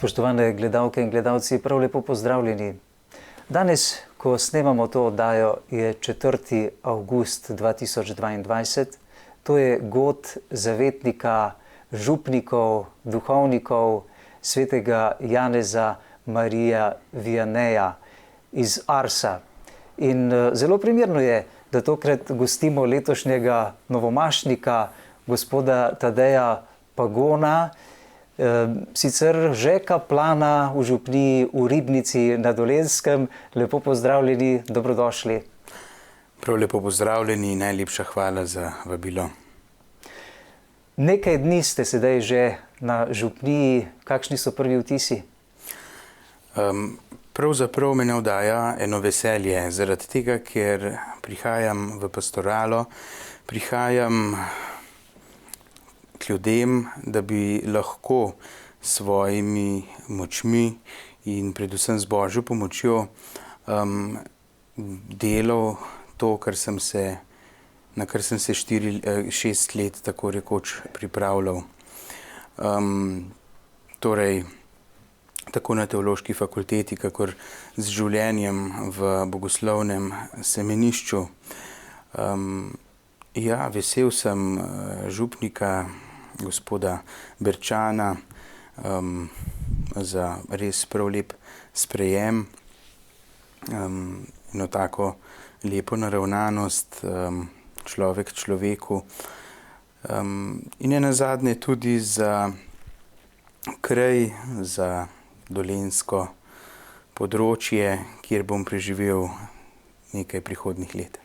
Spoštovane gledalke in gledalci, prav lepo pozdravljeni. Danes, ko snemamo to oddajo, je 4. avgust 2022. To je god zavetnika, župnikov, duhovnikov, svetega Janeza Marija Vianeja iz Arsa. In zelo primerno je, da tokrat gostimo letošnjega novomašnika, gospoda Tadeja Pagona, sicer že kaplana v župniji v Ribnici na Dolenjskem. Lepo pozdravljeni, dobrodošli. Prav lepo pozdravljeni in najlepša hvala za vabilo. Nekaj dni ste sedaj že na župniji. Kakšni so prvi vtisi? Pravzaprav me navdaja eno veselje, zaradi tega, ker prihajam v pastoralo, prihajam k ljudem, da bi lahko s svojimi močmi in predvsem z Božjo pomočjo delal to, na kar sem se 6 let tako rekoč pripravljal. Torej, tako na teološki fakulteti, kakor z življenjem v bogoslovnem semenišču. Vesel sem župnika, gospoda Berčana, za res prav lep sprejem, eno tako lepo naravnanost, človek človeku, in nenazadnje tudi za kraj, za dolenjsko področje, kjer bom preživel nekaj prihodnjih let.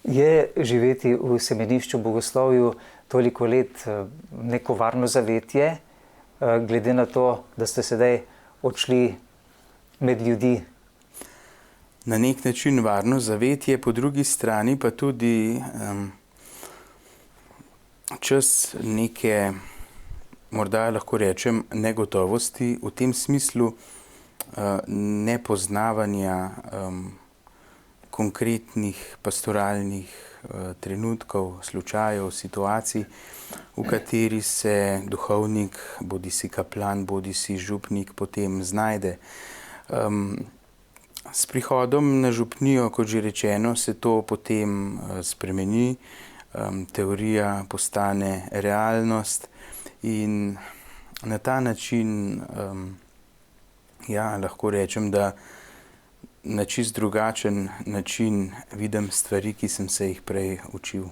Je živeti v semenišču bogoslovju toliko let neko varno zavetje, glede na to, da ste sedaj odšli med ljudi? Na nek način varno zavetje, po drugi strani pa tudi čas neke, morda lahko rečem, negotovosti, v tem smislu nepoznavanja konkretnih pastoralnih trenutkov, slučajev, situacij, v kateri se duhovnik, bodisi kaplan, bodisi župnik potem znajde. S prihodom na župnijo, kot že rečeno, se to potem spremeni, teorija postane realnost in na ta način, lahko rečem, da na čist drugačen način vidim stvari, ki sem se jih prej učil.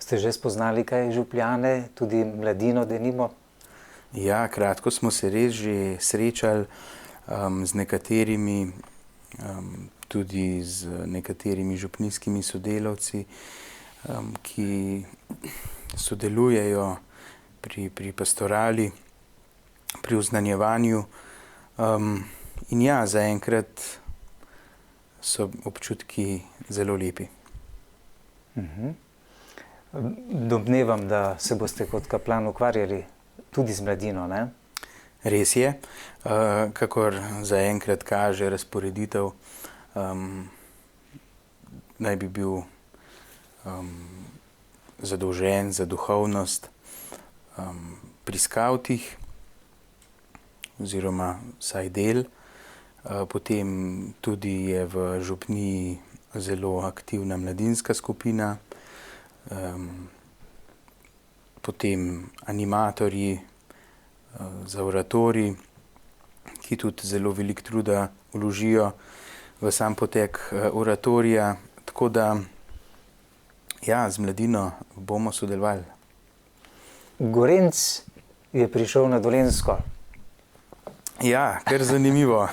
Ste že spoznali kaj župljane, tudi mladino denimo? Ja, kratko smo se res že srečali z nekaterimi, tudi z nekaterimi župnijskimi sodelavci, ki sodelujejo pri pastorali, pri oznanjevanju. In zaenkrat so občutki zelo lepi. Domnevam, da se boste kot kaplan ukvarjali tudi z mladino, ne? Res je, kakor zaenkrat kaže razporeditev, naj bi bil zadolžen za duhovnost pri skavtih, oziroma vsaj del. Potem tudi je v župniji zelo aktivna mladinska skupina, potem animatorji za oratorij, ki tudi zelo veliko truda vložijo v sam potek oratorija, tako da z mladino bomo sodelovali. Gorenc je prišel na Dolenjsko. Ja, kar zanimivo.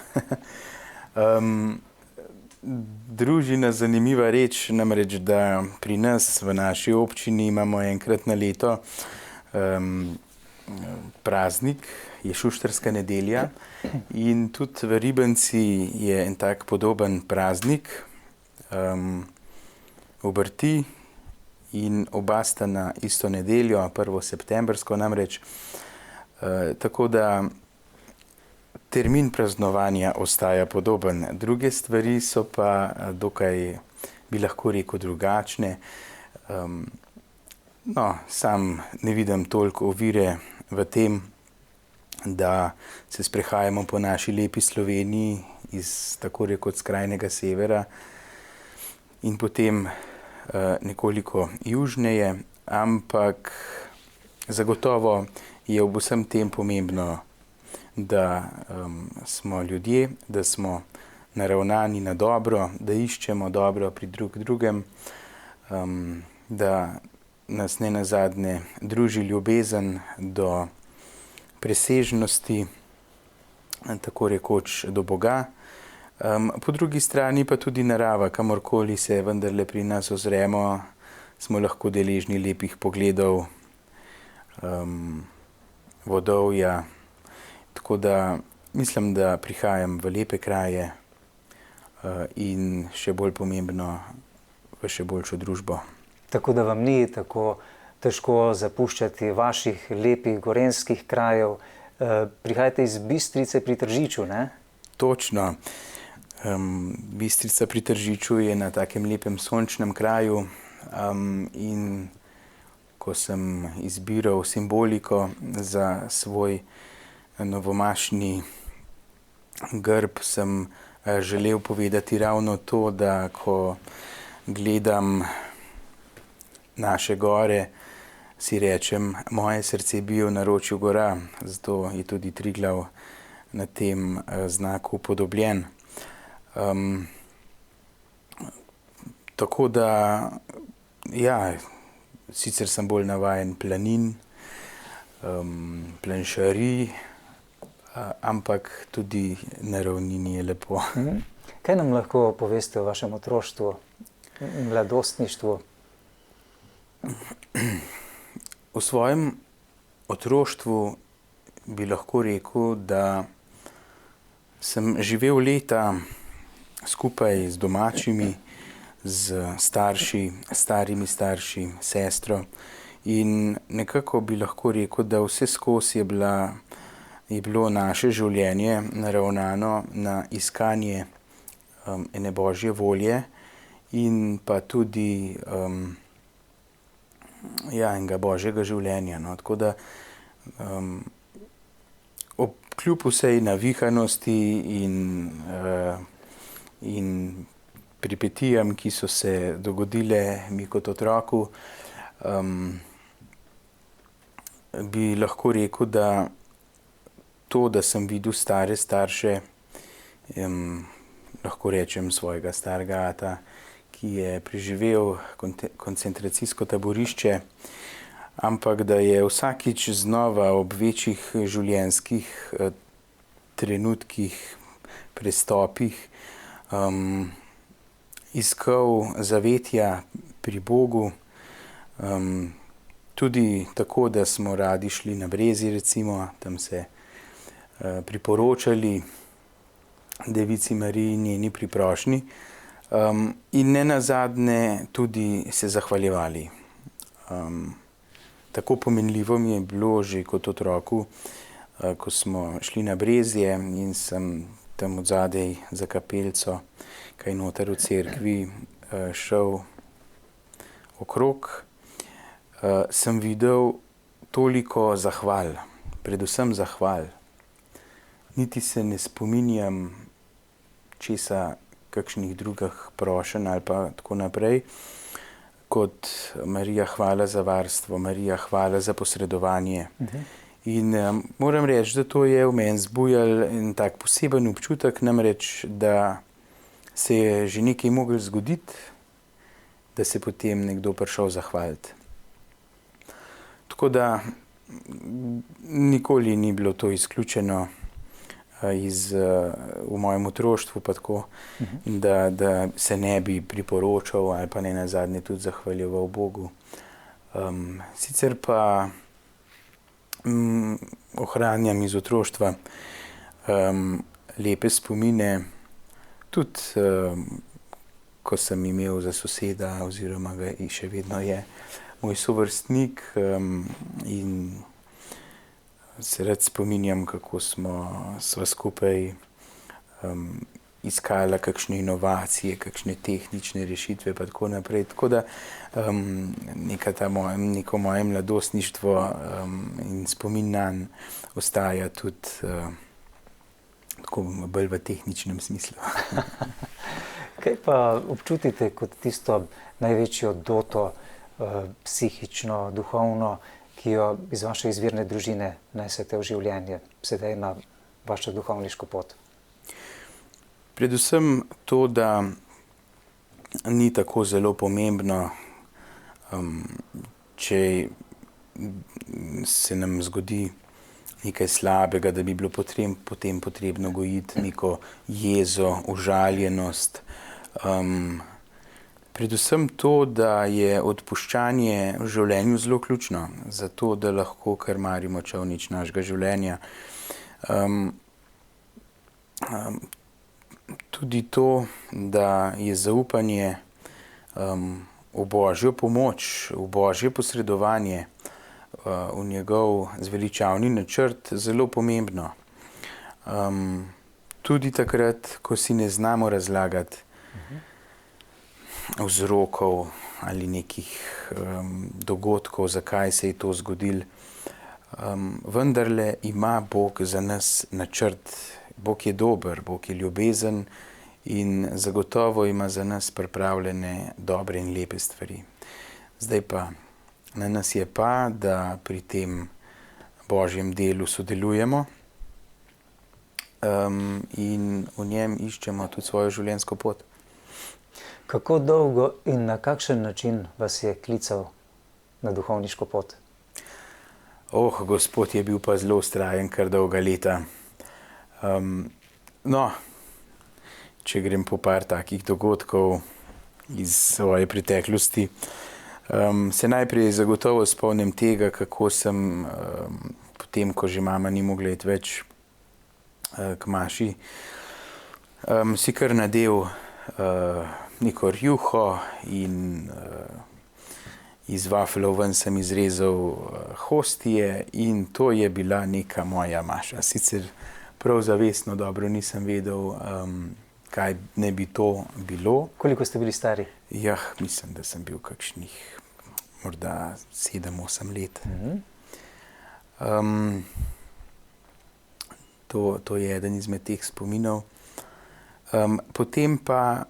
Družina, zanimiva reč, namreč, da pri nas v naši občini imamo enkrat na leto praznik, je šuštarska nedelja, in tudi v Ribenci je en tak podoben praznik, obrti, in oba sta na isto nedeljo, 1. septembrsko namreč, tako da termin praznovanja ostaja podoben. Druge stvari so pa dokaj, bi lahko rekel, drugačne. Sam ne vidim toliko ovire v tem, da se sprehajamo po naši lepi Sloveniji iz tako rekoč skrajnega severa in potem nekoliko južneje, ampak zagotovo je ob vsem tem pomembno, da smo ljudje, da smo naravnani na dobro, da iščemo dobro pri drugem, da nas nenazadnje druži ljubezen do presežnosti, tako rekoč do Boga. Po drugi strani pa tudi narava, kamorkoli se vendarle pri nas ozremo, smo lahko deležni lepih pogledov, vodovja. Tako da mislim, da prihajam v lepe kraje in še bolj pomembno, v še boljšo družbo. Tako da vam ni tako težko zapuščati vaših lepih gorenjskih krajev. Prihajate iz Bistrice pri Tržiču, ne? Točno. Bistrica pri Tržiču je na takem lepem sončnem kraju in ko sem izbiral simboliko za svoj novomašni grb, sem želel povedati ravno to, da ko gledam naše gore, si rečem, moje srce bije v naročju gora, zato je tudi Triglav na tem znaku upodobljen. Tako da, ja, sicer sem bolj navajen planin, planšarij, ampak tudi na ravnini je lepo. Kaj nam lahko poveste o vašem otroštvu in mladostništvu? V svojem otroštvu bi lahko rekel, da sem živel leta skupaj z domačimi, z starši, starimi starši, sestro in nekako bi lahko rekel, da vse skozi je bilo naše življenje naravnano na iskanje ene Božje volje in pa tudi enega Božjega življenja. No. Tako da kljub vsej navihanosti in peripetijam, ki so se dogodile mi kot otroku, bi lahko rekel, da to, da sem videl stare starše, lahko rečem svojega starega ata, ki je preživel koncentracijsko taborišče, ampak da je vsakič znova ob večjih življenjskih trenutkih, prestopih iskal zavetja pri Bogu, tudi tako, da smo radi šli na Brezje, recimo, tam se priporočali Devici Mariji njeni priprošnji in nenazadnje tudi se zahvaljevali. Tako pomenljivo mi je bilo že kot otroku, ko smo šli na Brezje in sem tam odzadej za kapelico, kaj noter v cerkvi šel okrog, sem videl toliko zahval, predvsem zahval. Niti se ne spominjam česa, kakšnih drugih prošenj ali pa tako naprej, kot Marija, hvala za varstvo, Marija, hvala za posredovanje. In moram reči, da to je v meni zbujalo en tak poseben občutek, namreč, da se je že nekaj moglo zgoditi, da se potem nekdo prišel zahvaliti. Tako da nikoli ni bilo to izključeno v mojem otroštvu, pa tako, da se ne bi priporočal ali pa ne nazadnje tudi zahvaljeval Bogu. Sicer pa ohranjam iz otroštva lepe spomine, tudi ko sem imel za soseda, oziroma ga še vedno je, moj sovrstnik in se rad spominjam, kako sva skupaj iskala kakšne inovacije, kakšne tehnične rešitve pa tako naprej. Tako da neko moje mladostništvo in spomin nanj ostaja tudi tako bolj v tehničnem smislu. Kaj pa občutite kot tisto največjo doto, psihično, duhovno, ki jo iz vaše izvirne družine nesete v življenje, sedaj na vašo duhovniško pot? Predvsem to, da ni tako zelo pomembno, če se nam zgodi nekaj slabega, da bi bilo potem potrebno gojiti neko jezo, užaljenost. Predvsem to, da je odpuščanje v življenju zelo ključno, zato da lahko krmarimo čolnič našega življenja. Tudi to, da je zaupanje v Božjo pomoč, v Božje posredovanje, v njegov zveličavni načrt zelo pomembno. Tudi takrat, ko si ne znamo razlagati vzrokov ali nekih dogodkov, zakaj se je to zgodilo. Vendarle ima Bog za nas načrt. Bog je dober, Bog je ljubezen in zagotovo ima za nas pripravljene dobre in lepe stvari. Zdaj pa, na nas je pa, da pri tem Božjem delu sodelujemo in v njem iščemo tudi svojo življenjsko pot. Kako dolgo in na kakšen način vas je klical na duhovniško pot? Gospod je bil pa zelo vztrajen kar dolga leta. Če grem po par takih dogodkov iz svoje preteklosti, se najprej zagotovo spomnim tega, kako sem potem, ko že mama ni mogla iti več k maši, si kar nadel neko rjuho in iz vaflov ven sem izrezal hostije in to je bila neka moja maša. Sicer prav zavestno dobro nisem vedel, kaj ne bi to bilo. Koliko ste bili stari? Mislim, da sem bil kakšnih morda 7-8 let. To je eden izmed teh spominov. Potem pa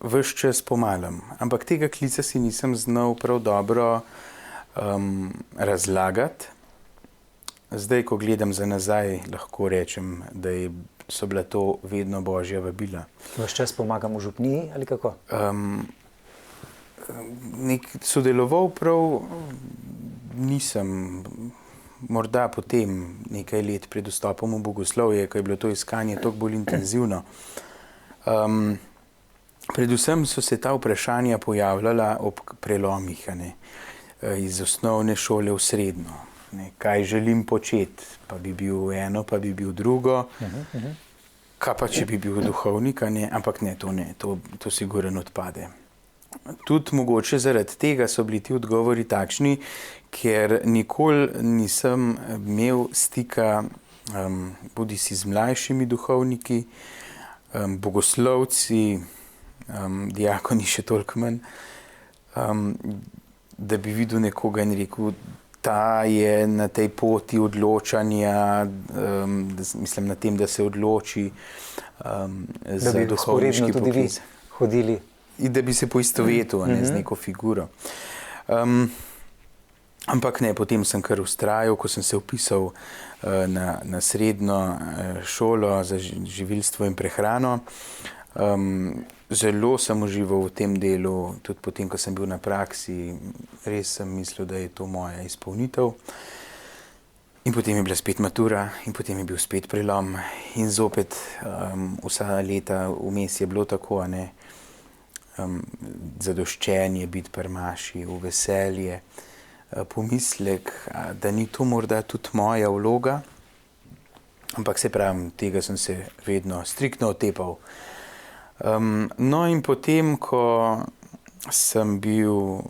ves čas pomalam. Ampak tega klica si nisem znal prav dobro razlagati. Zdaj, ko gledam za nazaj, lahko rečem, da so bila to vedno Božja vabila. Ves čas pomagam v župniji ali kako? Sodeloval prav nisem, morda potem nekaj let pred vstopom v bogoslovje, ko je bilo to iskanje toliko bolj intenzivno. Predvsem so se ta vprašanja pojavljala ob prelomih, iz osnovne šole v srednjo. Kaj želim početi, pa bi bil eno, pa bi bil drugo. Kaj pa, če bi bil duhovnik, ampak ne, to sigurno odpade. Tudi mogoče zaradi tega so bili ti odgovori takšni, ker nikoli nisem imel stika bodisi z mlajšimi duhovniki, bogoslovci, diakoni še toliko manj, da bi videl nekoga in rekel, ta je na tej poti odločanja, mislim na tem, da se odloči za duhovniški poklic. Hodili. In da bi se poistovetil z neko figuro. Ampak ne, potem sem kar vztrajal, ko sem se vpisal na srednjo šolo za živilstvo in prehrano. Zelo sem užival v tem delu, tudi potem, ko sem bil na praksi, res sem mislil, da je to moja izpolnitev. In potem je bila spet matura in potem je bil spet prelom in zopet vsa leta vmes je bilo tako, zadoščenje biti pri maši, v veselje, pomislek, da ni to morda tudi moja vloga, ampak se pravim, tega sem se vedno striktno otepal. No in potem, ko sem bil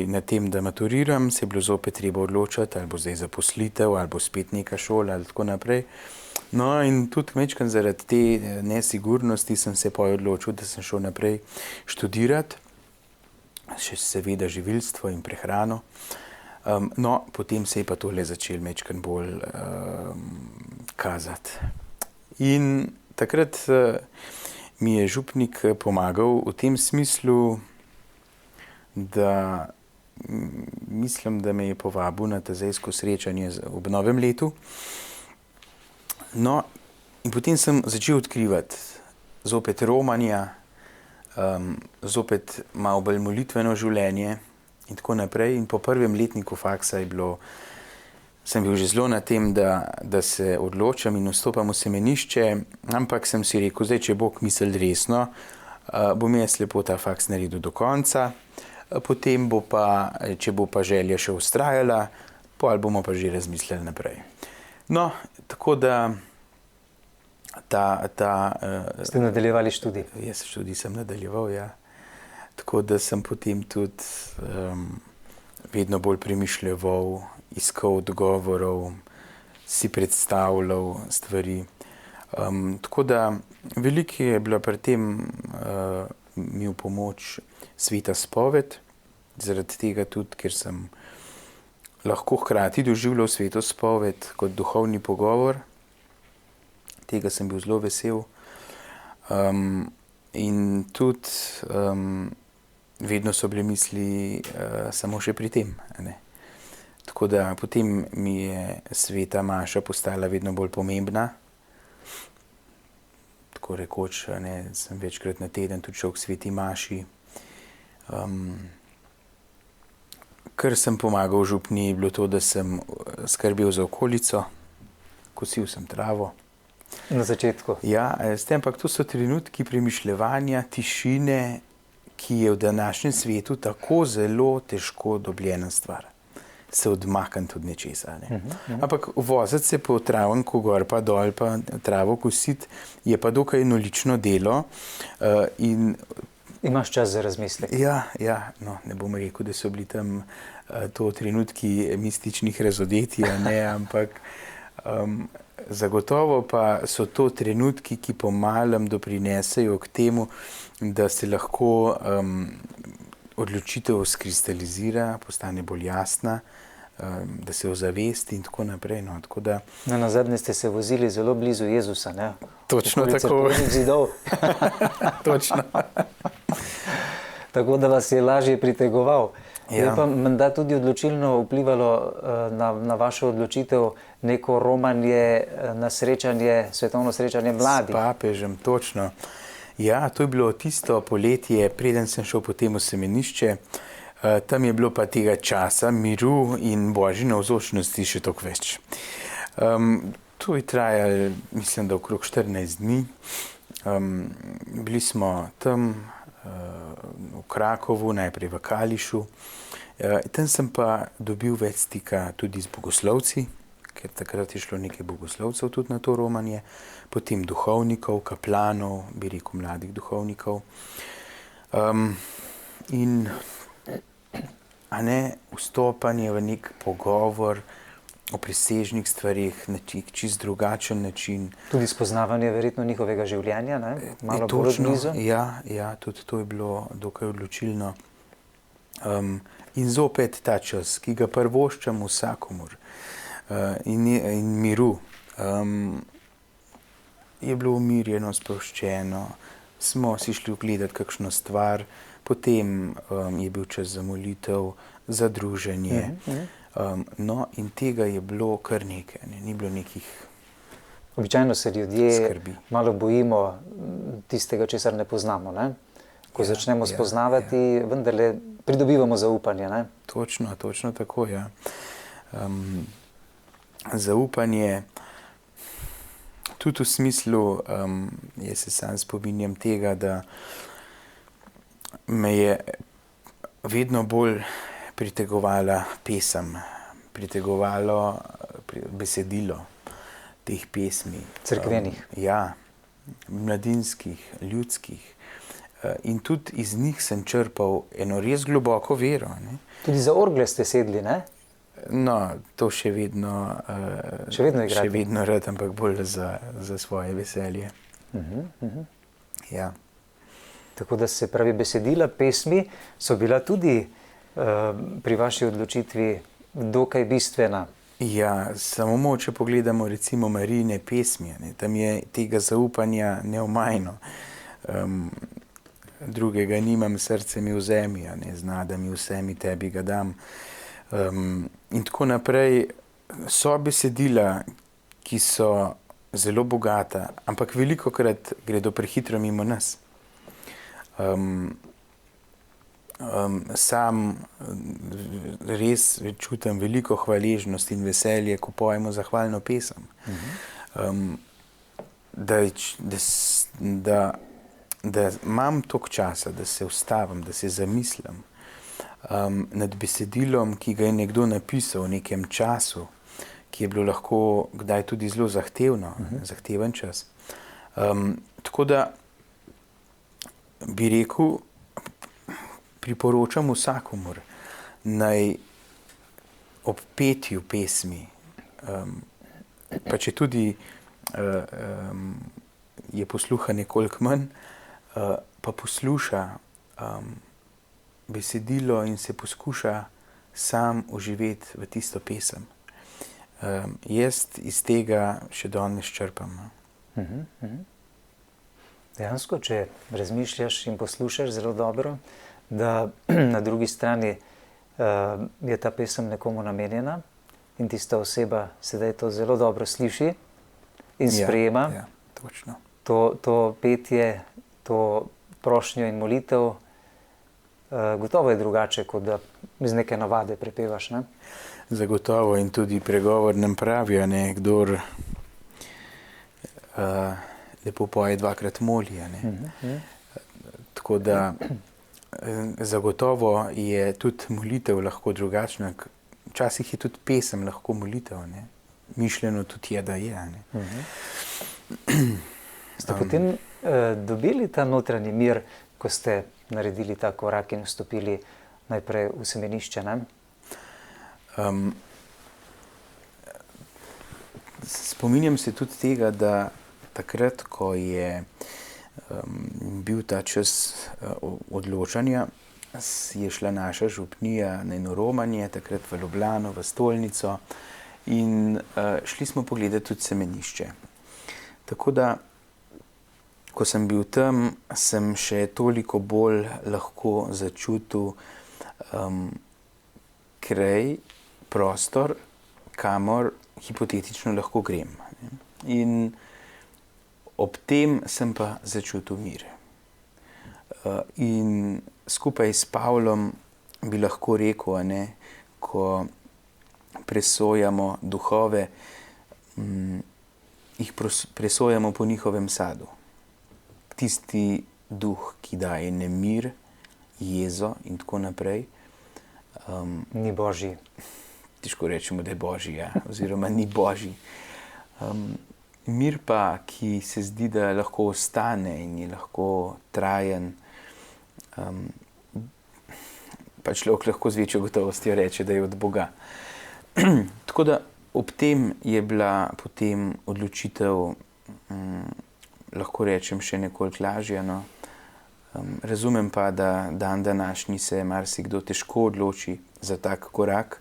na tem, da maturiram, se je bilo zopet treba odločiti, ali bo zdaj zaposlitev, ali bo spet neka šola, ali tako naprej. No, in tudi kmečkam zaradi te nesigurnosti sem se odločil, da sem šel naprej študirati, še seveda živilstvo in prehrano. No, potem se je pa tole začel kmečkam bolj kazati. In takrat mi je župnik pomagal v tem smislu, da mislim, da me je povabil na tezejsko srečanje ob novem letu. No, in potem sem začel odkrivati zopet romanja, zopet malo bolj molitveno življenje in tako naprej. In po prvem letniku faksa sem bil že zelo na tem, da se odločam in vstopam v semenišče, ampak sem si rekel, zdaj, če Bog misli resno, bom jaz lepo ta faks naredil do konca, potem bo pa, če bo pa želja še vztrajala, pol bomo pa že razmislili naprej. No, tako da Ste nadaljevali študij? Jaz študij sem nadaljeval, ja. Tako da sem potem tudi vedno bolj premišljeval, iskal odgovorov, si predstavljal stvari. Tako da veliko je bila pri tem mi v pomoč sveta spoved, zaradi tega tudi, ker sem lahko hkrati doživljal sveto spoved kot duhovni pogovor. Tega sem bil zelo vesel. In tudi vedno so bile misli samo še pri tem. Ne? Tako da potem mi je sveta maša postala vedno bolj pomembna. Tako rekoč, ne, sem večkrat na teden tudi šel k sveti maši. Kar sem pomagal župni, je bilo to, da sem skrbel za okolico, kosil sem travo. Na začetku. Ja, ampak to so trenutki premišljevanja, tišine, ki je v današnjem svetu tako zelo težko dobljena stvar. Se odmakniti od nečesa. Ne? Ampak voziti se po travanku gor pa dol, pa travo kositi, je pa dokaj enolično delo. Imaš čas za razmislek. Ja, no, ne bom rekel, da so bili tam to trenutki mističnih razodetij, ne, ampak zagotovo pa so to trenutki, ki pomalem doprinesejo k temu, da se lahko odločitev skristalizira, postane bolj jasna, da se ozavesti in tako naprej. No, tako da... Nazadnje ste se vozili zelo blizu Jezusa, ne? Točno tako. Zidov. Točno. Tako da vas je lažje pritegoval. Ja. Je pa menda tudi odločilno vplivalo na vašo odločitev neko romanje na srečanje, svetovno srečanje mladih. S papežem, točno. Ja, to je bilo tisto poletje, preden sem šel potem v semenišče. Tam je bilo pa tega časa, miru in božje navzočnosti še toliko več. To je trajalo, mislim, da okrog 14 dni. Bili smo tam v Krakovu, najprej v Kališu. Tam sem pa dobil več stika tudi z bogoslovci, ker takrat je šlo nekaj bogoslovcev tudi na to romanje, potem duhovnikov, kaplanov, bi rekel mladih duhovnikov. In vstopanje v nek pogovor o presežnih stvarih, na čist drugačen način. Tudi spoznavanje verjetno njihovega življenja, ne? Malo bolj blizu. Ja, tudi to je bilo dokaj odločilno. In zopet ta čas, ki ga privoščam vsakomur in miru. Je bilo umirjeno, sproščeno, smo si šli ogledati kakšno stvar, potem je bil čas za molitev, za druženje. No, in tega je bilo kar nekaj, ne? Ni bilo nekih Običajno se ljudje skrbi. Malo bojimo tistega, česar ne poznamo, ne? Ko začnemo spoznavati, vendarle pridobivamo zaupanje, ne? Točno tako, ja. Zaupanje, tudi v smislu, jaz se sam spominjam tega, da me je vedno bolj pritegovala pesem, pritegovalo besedilo teh pesmi. Cerkvenih. Ja, mladinskih, ljudskih. In tudi iz njih sem črpal eno res globoko vero. Ne? Tudi za orgle ste sedli, ne? No, to še vedno igrate? Še vedno rad, ampak bolj za svoje veselje. Ja. Tako da se pravi, besedila, pesmi so bila tudi pri vaši odločitvi dokaj bistvena. Ja, samo moče pogledamo recimo Marijine pesmi, ne? Tam je tega zaupanja neomajno. Drugega nimam, srce mi vzemi, ne? Znada mi vse, mi tebi ga dam. In tako naprej. So besedila, ki so zelo bogata, ampak velikokrat gredo prehitro mimo nas. Sam res čutim veliko hvaležnost in veselje, ko pojemo zahvalno pesem. Da imam toliko časa, da se ustavim, da se zamislim nad besedilom, ki ga je nekdo napisal v nekem času, ki je bilo lahko kdaj tudi zelo zahtevno, zahteven čas. Tako da bi rekel, priporočam vsakomur, naj ob petju pesmi, pa če tudi je posluha nekoliko manj, pa posluša besedilo in se poskuša sam oživeti v tisto pesem. Jaz iz tega še danes črpam. Dejansko, če razmišljaš in poslušaš zelo dobro, da na drugi strani je ta pesem nekomu namenjena in tista oseba sedaj to zelo dobro sliši in sprejema. Ja, točno. To petje, to prošnjo in molitev, gotovo je drugače, kot da iz neke navade prepevaš, ne? Zagotovo, in tudi pregovor nam pravi, ne, kdor lepo poje, dvakrat moli, ne. Tako da zagotovo je tudi molitev lahko drugačna. Včasih je tudi pesem lahko molitev, ne. Mišljeno tudi je, da je, ne. Ste potem dobili ta notranji mir, ko ste naredili ta korak in vstopili najprej v semenišče, ne? Spominjam se tudi tega, da takrat, ko je bil ta čas odločanja, je šla naša župnija na eno romanje, takrat v Ljubljano, v stolnico, in šli smo pogledati tudi semenišče. Tako da, ko sem bil tam, sem še toliko bolj lahko začutil kraj, prostor, kamor hipotetično lahko grem. In ob tem sem pa začutil mir. In skupaj s Pavlom bi lahko rekel, ne, ko presojamo duhove, jih presojamo po njihovem sadu. Tisti duh, ki daje nemir, jezo in tako naprej, ni božji. Težko rečemo, da je božji, ja, oziroma ni božji. Mir pa, ki se zdi, da lahko ostane in je lahko trajen, pa človek lahko z večjo gotovostjo reče, da je od Boga. Tako da ob tem je bila potem odločitev, lahko rečem, še nekoliko lažja, no. Razumem pa, da dan današnji se marsikdo težko odloči za tak korak,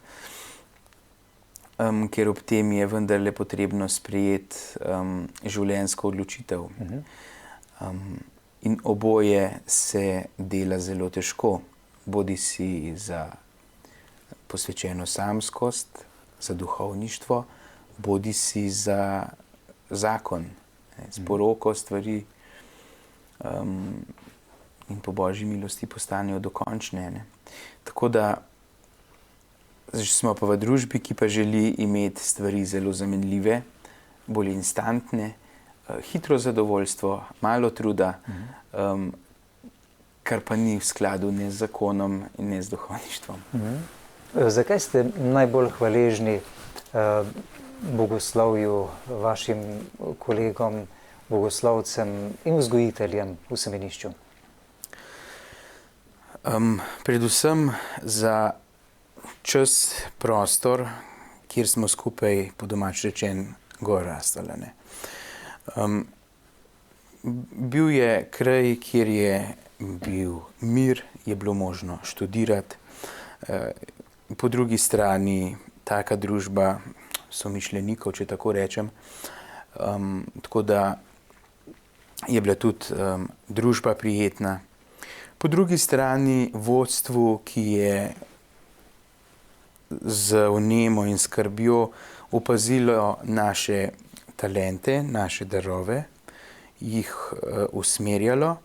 ker ob tem je vendarle potrebno sprejeti življenjsko odločitev. In oboje se dela zelo težko, bodisi za posvečeno samskost, za duhovništvo, bodisi za zakon, s poroko stvari in po božji milosti postanejo dokončne, ne. Tako da smo pa v družbi, ki pa želi imeti stvari zelo zamenljive, bolj instantne, hitro zadovoljstvo, malo truda, kar pa ni v skladu ne z zakonom in ne z duhovništvom. Zakaj ste najbolj hvaležni bogoslovju, vašim kolegom, bogoslovcem in vzgojiteljem v semenišču? Predvsem za čas, prostor, kjer smo skupaj, po domač rečen, gor rastali, ne. Bil je kraj, kjer je bil mir, je bilo možno študirati. Po drugi strani taka družba somišljenikov, če tako rečem. Tako da je bila tudi družba prijetna. Po drugi strani vodstvu, ki je z vnemo in skrbjo opazilo naše talente, naše darove, jih usmerjalo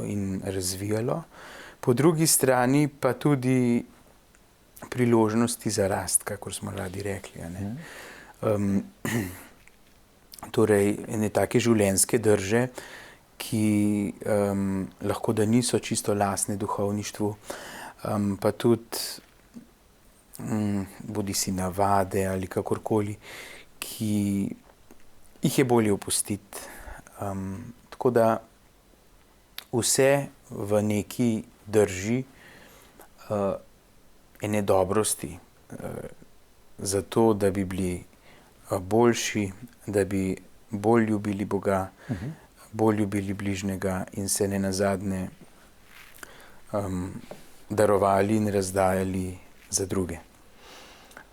in razvijalo. Po drugi strani pa tudi priložnosti za rast, kakor smo radi rekli, a ne. Torej, ene take življenjske drže, ki lahko da niso čisto lastne duhovništvu, pa tudi bodisi navade ali kakorkoli, ki jih je bolje opustiti. Tako da vse v neki drži ene dobrosti, zato da bi bili boljši, da bi bolj ljubili Boga, bolj ljubili bližnjega in se nenazadnje darovali in razdajali za druge.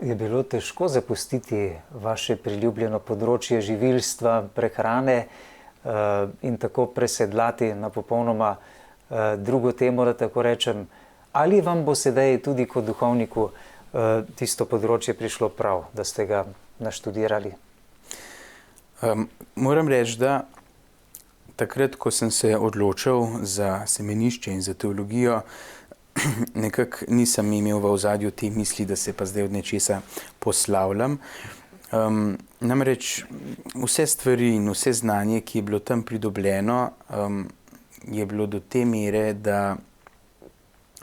Je bilo težko zapustiti vaše priljubljeno področje živilstva, prehrane in tako presedlati na popolnoma drugo temo, da tako rečem? Ali vam bo sedaj tudi kot duhovniku tisto področje prišlo prav, da ste ga naštudirali? Moram reči, da takrat, ko sem se odločil za semenišče in za teologijo, nekako nisem imel v ozadju te misli, da se pa zdaj od nečesa poslavljam. Namreč vse stvari in vse znanje, ki je bilo tam pridobljeno, je bilo do te mere, da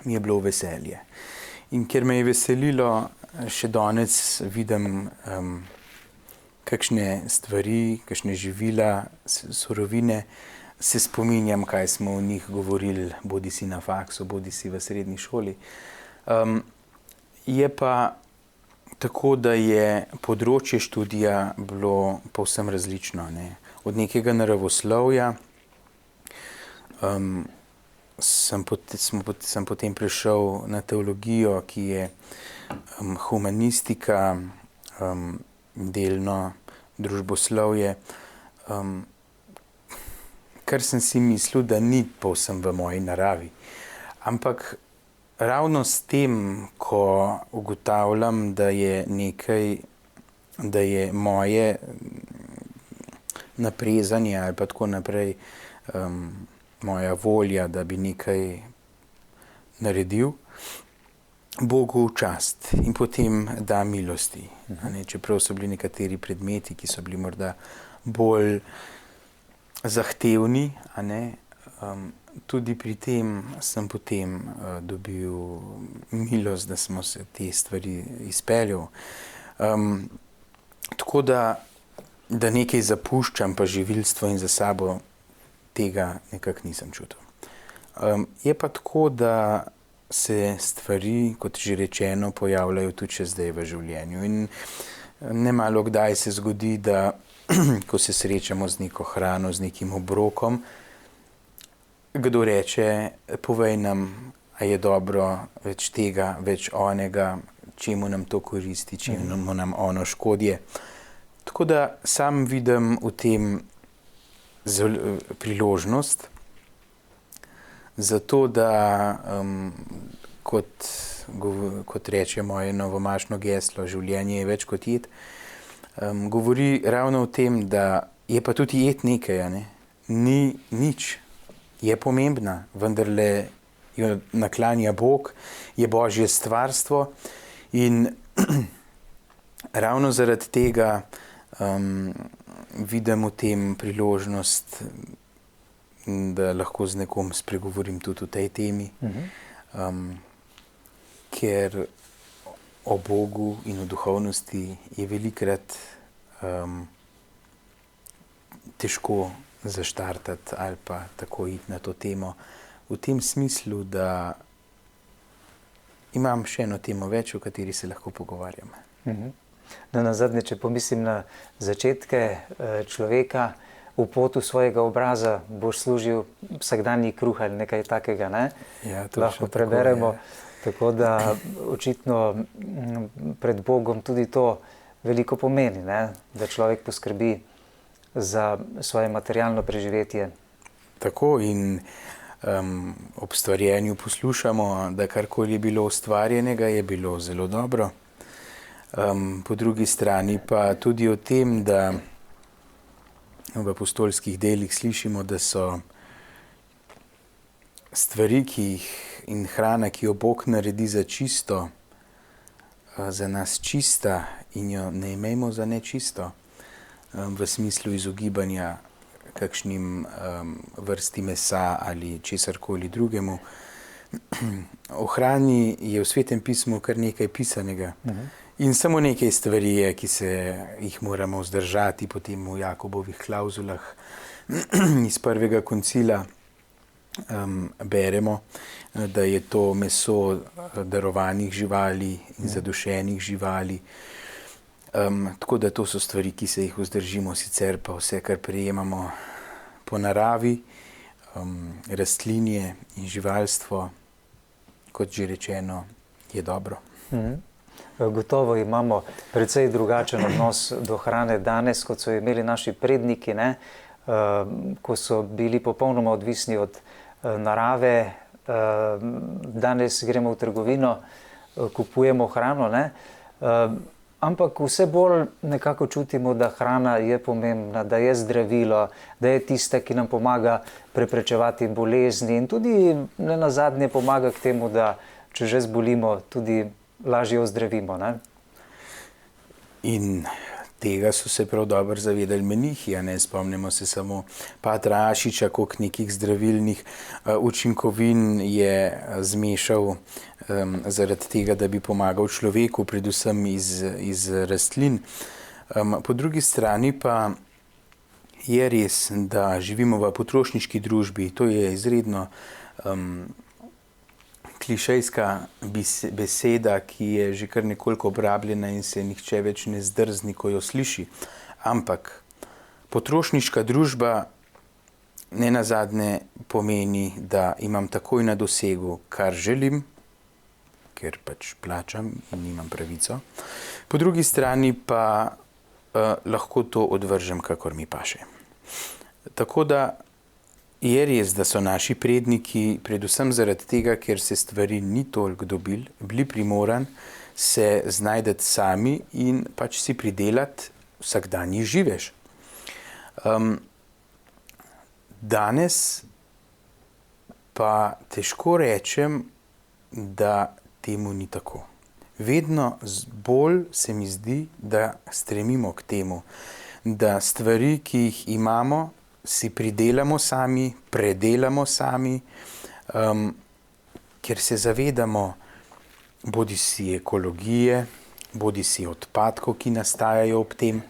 mi je bilo veselje. In ker me je veselilo, še danes vidim kakšne stvari, kakšne živila, surovine, se spominjam, kaj smo o njih govorili, bodisi na faksu, bodisi v srednji šoli. Je pa tako, da je področje študija bilo povsem različno, ne. Od nekega naravoslovja sem potem prišel na teologijo, ki je humanistika, delno družboslovje, kar sem si mislil, da ni povsem v moji naravi. Ampak ravno s tem, ko ugotavljam, da je nekaj, da je moje naprezanje ali pa tako naprej, moja volja, da bi nekaj naredil, Bogu v čast in potem da milosti. Čeprav so bili nekateri predmeti, ki so bili morda bolj zahtevni, a ne, tudi pri tem sem potem dobil milost, da smo se te stvari izpeljal. Tako da nekaj zapuščam, pa živilstvo in za sabo, tega nekako nisem čutil. Je pa tako, da se stvari, kot že rečeno, pojavljajo tudi še zdaj v življenju. In nemalo kdaj se zgodi, da ko se srečamo z neko hrano, z nekim obrokom, kdo reče, povej nam, a je dobro več tega, več onega, čemu nam to koristi, čemu nam ono škodje. Tako da sam vidim v tem priložnost, zato da, kot reče moje novomašno geslo, življenje je več kot jed, govori ravno o tem, da je pa tudi jed nekaj, a ne? Ni nič, je pomembna, vendarle jo naklanja Bog, je Božje stvarstvo in ravno zaradi tega vidim v tem priložnost, da lahko z nekom spregovorim tudi o tej temi, ker o Bogu in o duhovnosti je velikokrat težko zaštartati ali pa tako iti na to temo. V tem smislu, da imam še eno temo več, o kateri se lahko pogovarjam. No, nazadnje, če pomislim na začetke človeka, v potu svojega obraza boš služil vsakdanji kruh ali nekaj takega, ne? Ja, lahko preberemo. Tako da očitno pred Bogom tudi to veliko pomeni, ne? Da človek poskrbi za svoje materialno preživetje. Tako, in ob stvarjenju poslušamo, da karkoli je bilo ustvarjenega, je bilo zelo dobro. Po drugi strani pa tudi o tem, da v apostolskih delih slišimo, da so stvari, in hrana, ki jo Bog naredi za čisto, za nas čista, in jo ne imejmo za nečisto, v smislu izogibanja kakšnim vrsti mesa ali česarkoli drugemu. O hrani je v Svetem pismu kar nekaj pisanega. In samo nekaj stvari je, ki se jih moramo vzdržati, potem v Jakobovih klauzulah iz prvega koncila beremo, da je to meso darovanih živali in zadušenih živali. Tako da to so stvari, ki se jih vzdržimo, sicer pa vse, kar prejemamo po naravi, rastlinje in živalstvo, kot že rečeno, je dobro. Gotovo imamo precej drugačen odnos do hrane danes, kot so imeli naši predniki, ne? Ko so bili popolnoma odvisni od narave. Danes gremo v trgovino, kupujemo hrano, ne? Ampak vse bolj nekako čutimo, da hrana je pomembna, da je zdravilo, da je tista, ki nam pomaga preprečevati bolezni in tudi nenazadnje pomaga k temu, da če že zbolimo, tudi lažje ozdravimo, ne? In tega so se prav dobro zavedali menihi, a ne? Spomnimo se samo patra Ašiča, koliko nekih zdravilnih učinkovin je zmešal zaradi tega, da bi pomagal človeku, predvsem iz rastlin. Po drugi strani pa je res, da živimo v potrošniški družbi. To je izredno klišejska beseda, ki je že kar nekoliko obrabljena in se nihče več ne zdrzni, ko jo sliši. Ampak potrošniška družba nenazadnje pomeni, da imam takoj na dosegu, kar želim, ker pač plačam in imam pravico. Po drugi strani pa lahko to odvržem, kakor mi paše. Tako da je res, da so naši predniki, predvsem zaradi tega, ker se stvari ni toliko dobili, bili primorani se znajdeti sami in pač si pridelati vsakdanji živež. Danes pa težko rečem, da temu ni tako. Vedno bolj se mi zdi, da stremimo k temu, da stvari, ki jih imamo, si pridelamo sami, predelamo sami, ker se zavedamo bodisi ekologije, bodisi odpadkov, ki nastajajo ob tem.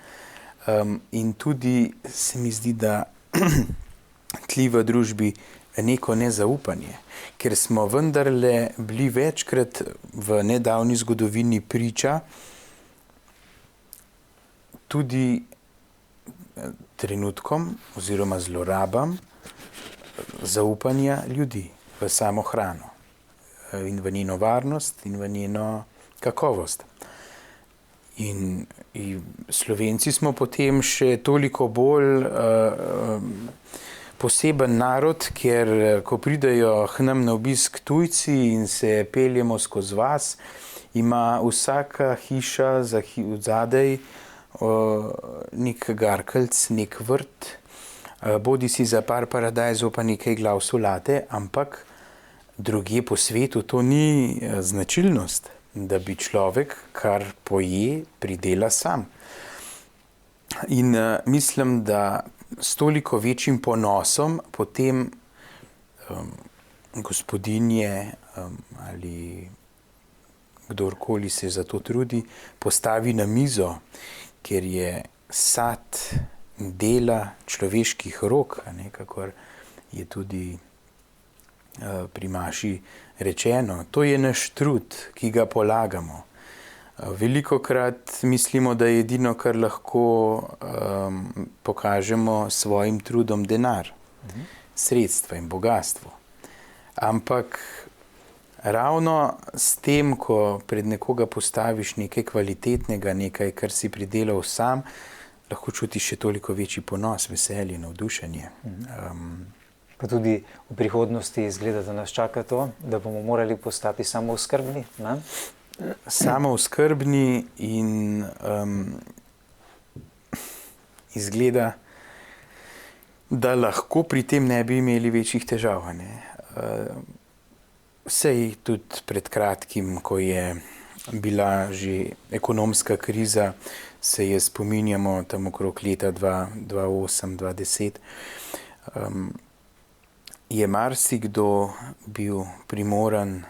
In tudi se mi zdi, da tli v družbi neko nezaupanje, ker smo vendarle bili večkrat v nedavni zgodovini priča tudi trenutkom oziroma zlorabam zaupanja ljudi v samo hrano in v njeno varnost in v njeno kakovost. In Slovenci smo potem še toliko bolj poseben narod, ker ko pridejo k nam na obisk tujci in se peljemo skozi vas, ima vsaka hiša zadaj nek garkelc, nek vrt, bodi si za par paradajzov pa nekaj glav solate, ampak drugje po svetu to ni značilnost, da bi človek, kar poje, pridela sam. In mislim, da s toliko večjim ponosom potem gospodinje ali kdorkoli se za to trudi, postavi na mizo, ker je sad dela človeških rok, kakor je tudi pri maši rečeno. To je naš trud, ki ga polagamo. Velikokrat mislimo, da je edino, kar lahko pokažemo s svojim trudom, denar, sredstva in bogatstvo. Ampak ravno s tem, ko pred nekoga postaviš nekaj kvalitetnega, nekaj, kar si pridelal sam, lahko čutiš še toliko večji ponos, veselje, navdušenje. Pa tudi v prihodnosti izgleda, da nas čaka to, da bomo morali postati samooskrbni, ne? Samooskrbni in izgleda, da lahko pri tem ne bi imeli večjih težav. Sej tudi pred kratkim, ko je bila že ekonomska kriza, se je spominjamo tam okrog leta 2008-2010, je marsikdo bil primoran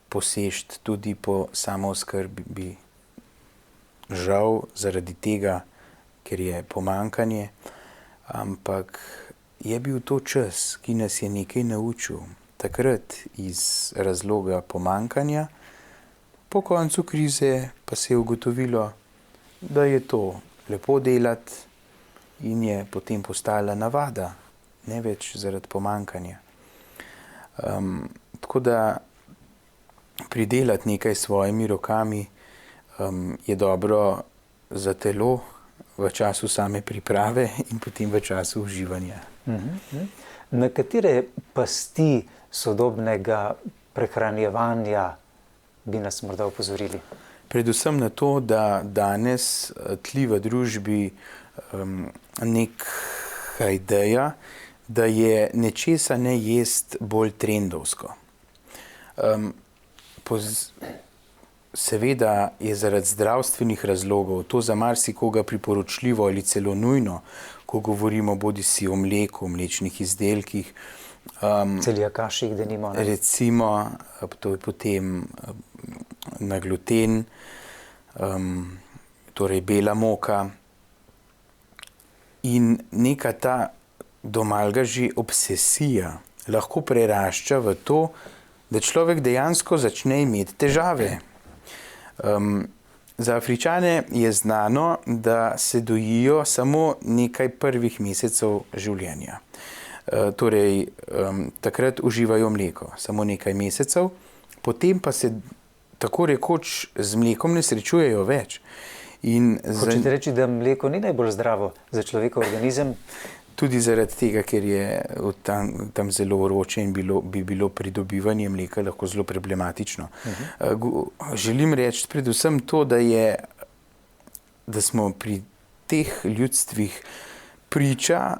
posežt tudi po samooskrbi. Žal zaradi tega, ker je pomanjkanje, ampak je bil to čas, ki nas je nekaj naučil. Takrat iz razloga pomanjkanja, po koncu krize pa se je ugotovilo, da je to lepo delati in je potem postala navada, ne več zaradi pomanjkanja. Tako da pridelati nekaj s svojimi rokami je dobro za telo v času same priprave in potem v času uživanja. Na katere pasti sodobnega prehranjevanja bi nas morda opozorili? Predvsem na to, da danes tli v družbi neka ideja, da je nečesa ne jest bolj trendovsko. Seveda je zaradi zdravstvenih razlogov to za marsikoga priporočljivo ali celo nujno, ko govorimo bodisi o mleku, mlečnih izdelkih. Celiakaših, denimo. Recimo, to je potem na gluten, torej bela moka. In neka ta domalga že obsesija lahko prerašča v to, da človek dejansko začne imeti težave. Za Afričane je znano, da se dojijo samo nekaj prvih mesecev življenja. Torej, takrat uživajo mleko, samo nekaj mesecev, potem pa se tako rekoč z mlekom ne srečujejo več. Hočete reči, da mleko ni najbolj zdravo za človekov organizem? Tudi zaradi tega, ker je tam zelo vroče in bi bilo pridobivanje mleka lahko zelo problematično. Želim reči predvsem to, da smo pri teh ljudstvih priča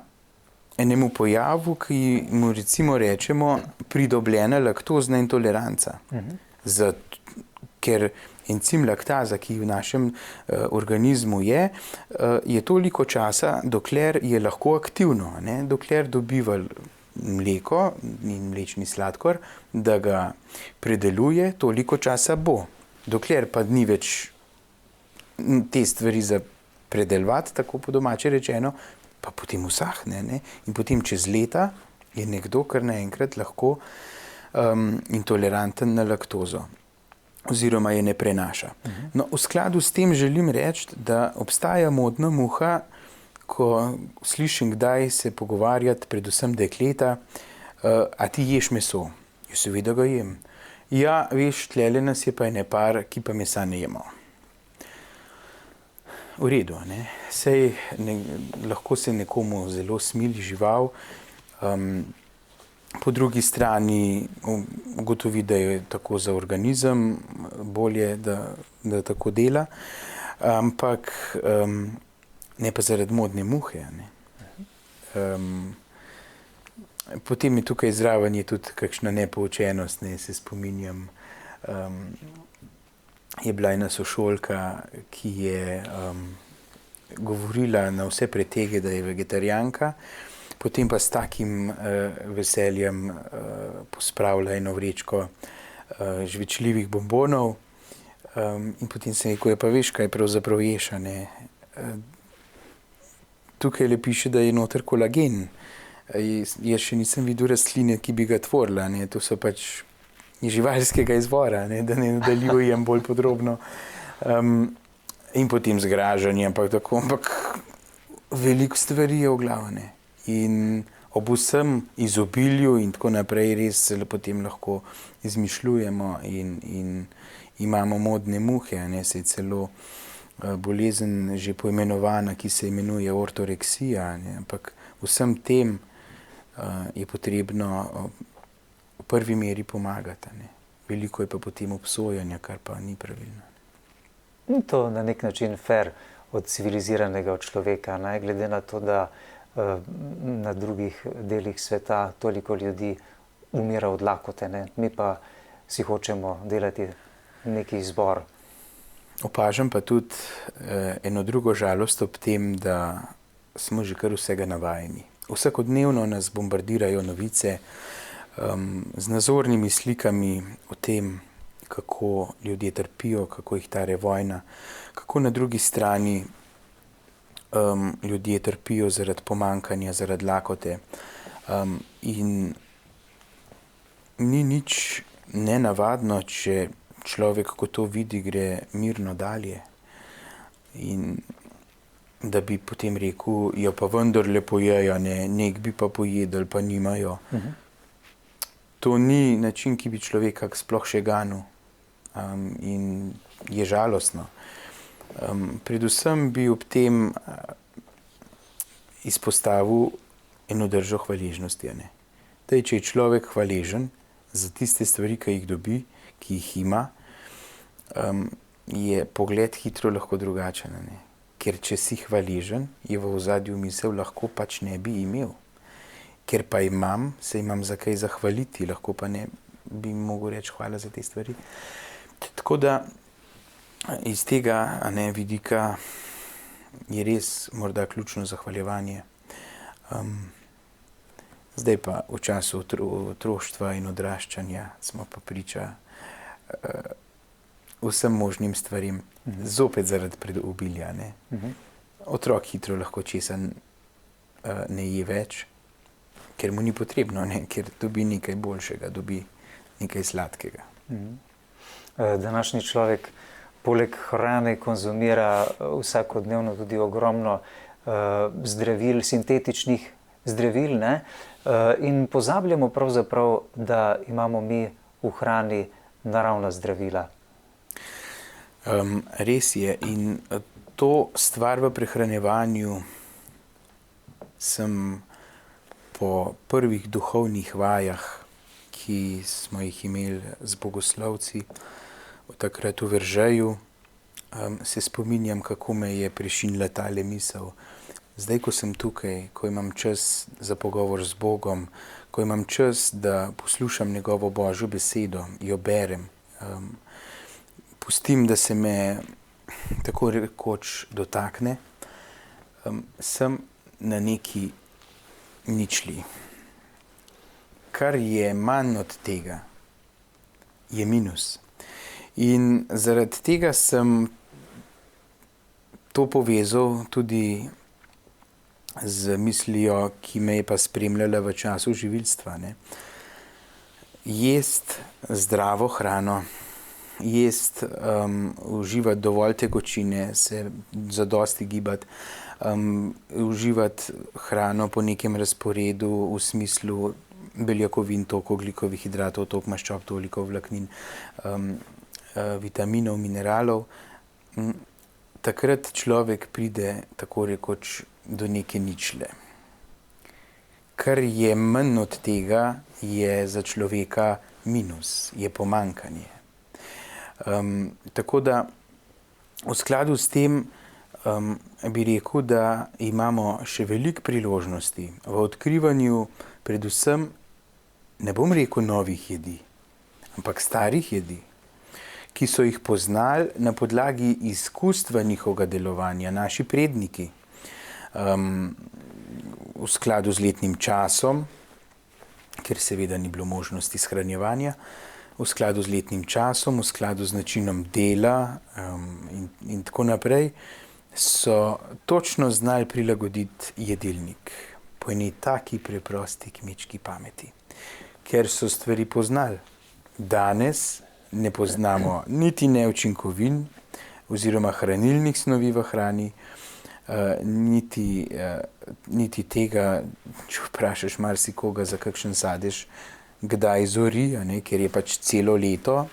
enemu pojavu, ki mu recimo rečemo pridobljena laktozna intoleranca. Ker encim laktaza, ki v našem organizmu je toliko časa, dokler je lahko aktivno, dokler dobiva mleko in mlečni sladkor, da ga predeluje, toliko časa bo. Dokler pa ni več te stvari za predelovati, tako po domače rečeno, pa potem usahne. In potem čez leta je nekdo kar naenkrat lahko intoleranten na laktozo oziroma je ne prenaša. No, v skladu s tem želim reči, da obstaja modna muha, ko slišim kdaj se pogovarjati, predvsem dekleta, a ti ješ meso? Jaz seveda ga jem. Ja, veš, tlele nas je pa ene par, ki pa mesa ne jemo. V redu, Sej lahko se nekomu zelo smili žival, po drugi strani ugotovi, da je tako za organizem bolje, da tako dela, ampak ne pa zaradi modne muhe. Potem je tukaj zraven je tudi kakšna nepoučenost, se spominjam. Je bila ena sošolka, ki je govorila na vse pretege, da je vegetarijanka, potem pa s takim veseljem pospravila eno vrečko žvečljivih bombonov in potem se rekel, pa veš, kaj pravzaprav ješ, Tukaj le piše, da je noter kolagen. Jaz še nisem videl rastline, ki bi ga tvorila, ne. To so pač živalskega izvora, ne, da ne nadaljujem bolj podrobno. In potem zgražanje, ampak veliko stvari je v glavu, ne. In ob vsem izobilju in tako naprej res potem lahko izmišljujemo in imamo modne muhe, ne, saj celo bolezen že poimenovana, ki se imenuje ortoreksija, ne, ampak vsem tem je potrebno v prvi meri pomagati, ne. Veliko je pa potem obsojanja, kar pa ni pravilno. To na nek način fair od civiliziranega od človeka, ne, glede na to, da na drugih delih sveta toliko ljudi umira od lakote, ne. Mi pa si hočemo delati neki izbor. Opažam pa tudi eno drugo žalost ob tem, da smo že kar vsega navajeni. Vsakodnevno nas bombardirajo novice z nazornimi slikami o tem, kako ljudje trpijo, kako jih tare vojna, kako na drugi strani ljudje trpijo zaradi pomankanja, zaradi lakote. In ni nič nenavadno, če človek, ko to vidi, gre mirno dalje. In da bi potem rekel, ja pa vendarle pojejo, ne, nek bi pa pojedli, pa nimajo. To ni način, ki bi človeka sploh še ganil. In je žalostno. Predvsem bi ob tem izpostavil eno držo hvaležnosti, ne. Če je človek hvaležen za tiste stvari, ki jih dobi, ki jih ima, je pogled hitro lahko drugačen, ne. Ker če si hvaležen, je v ozadju misel, lahko pač ne bi imel. Ker pa imam, se imam za kaj zahvaliti, lahko pa ne bi mogel reči hvala za te stvari. Tako da iz tega, ne, vidika je res morda ključno zahvaljevanje. Zdaj pa v času otroštva in odraščanja smo pa priča vsem možnim stvarem, zopet zaradi predobilja, ne. Otrok hitro lahko česa ne je več, ker mu ni potrebno, ne, ker dobi nekaj boljšega, dobi nekaj sladkega. Današnji človek poleg hrane konzumira vsakodnevno tudi ogromno zdravil, sintetičnih zdravil, ne? In pozabljamo pravzaprav, da imamo mi v hrani naravna zdravila. Res je, in to stvar v prehranjevanju sem po prvih duhovnih vajah, ki smo jih imeli z bogoslovci, takrat v Veržeju, se spominjam, kako me je prešinila tale misel. Zdaj, ko sem tukaj, ko imam čas za pogovor z Bogom, ko imam čas, da poslušam njegovo Božjo besedo, jo berem, pustim, da se me tako rekoč dotakne, sem na neki ničli. Kar je manj od tega, je minus. In zaradi tega sem to povezal tudi z mislijo, ki me je pa spremljala v času živilstva, ne. Jest zdravo hrano, jest, uživati dovolj tekočine, se zadosti gibati, uživati hrano po nekem razporedu v smislu beljakovin, toliko ogljikovih hidratov, toliko maščob, toliko vlaknin, vitaminov, mineralov. Takrat človek pride tako rekoč do neke ničle. Kar je manj od tega, je za človeka minus, je pomanjkanje. Tako da v skladu s tem bi rekel, da imamo še veliko priložnosti v odkrivanju predvsem, ne bom rekel novih jedi, ampak starih jedi, ki so jih poznali na podlagi izkustva njihovega delovanja, naši predniki, v skladu z letnim časom, ker seveda ni bilo možnosti shranjevanja, v skladu z letnim časom, v skladu z načinom dela in tako naprej, so točno znali prilagoditi jedilnik. po eni taki preprosti kmečki pameti, ker so stvari poznali. Danes ne poznamo niti neučinkovin oziroma hranilnih snovi v hrani, niti tega, če vprašaš marsikoga za kakšen sadež, kdaj zori, ker je pač celo leto.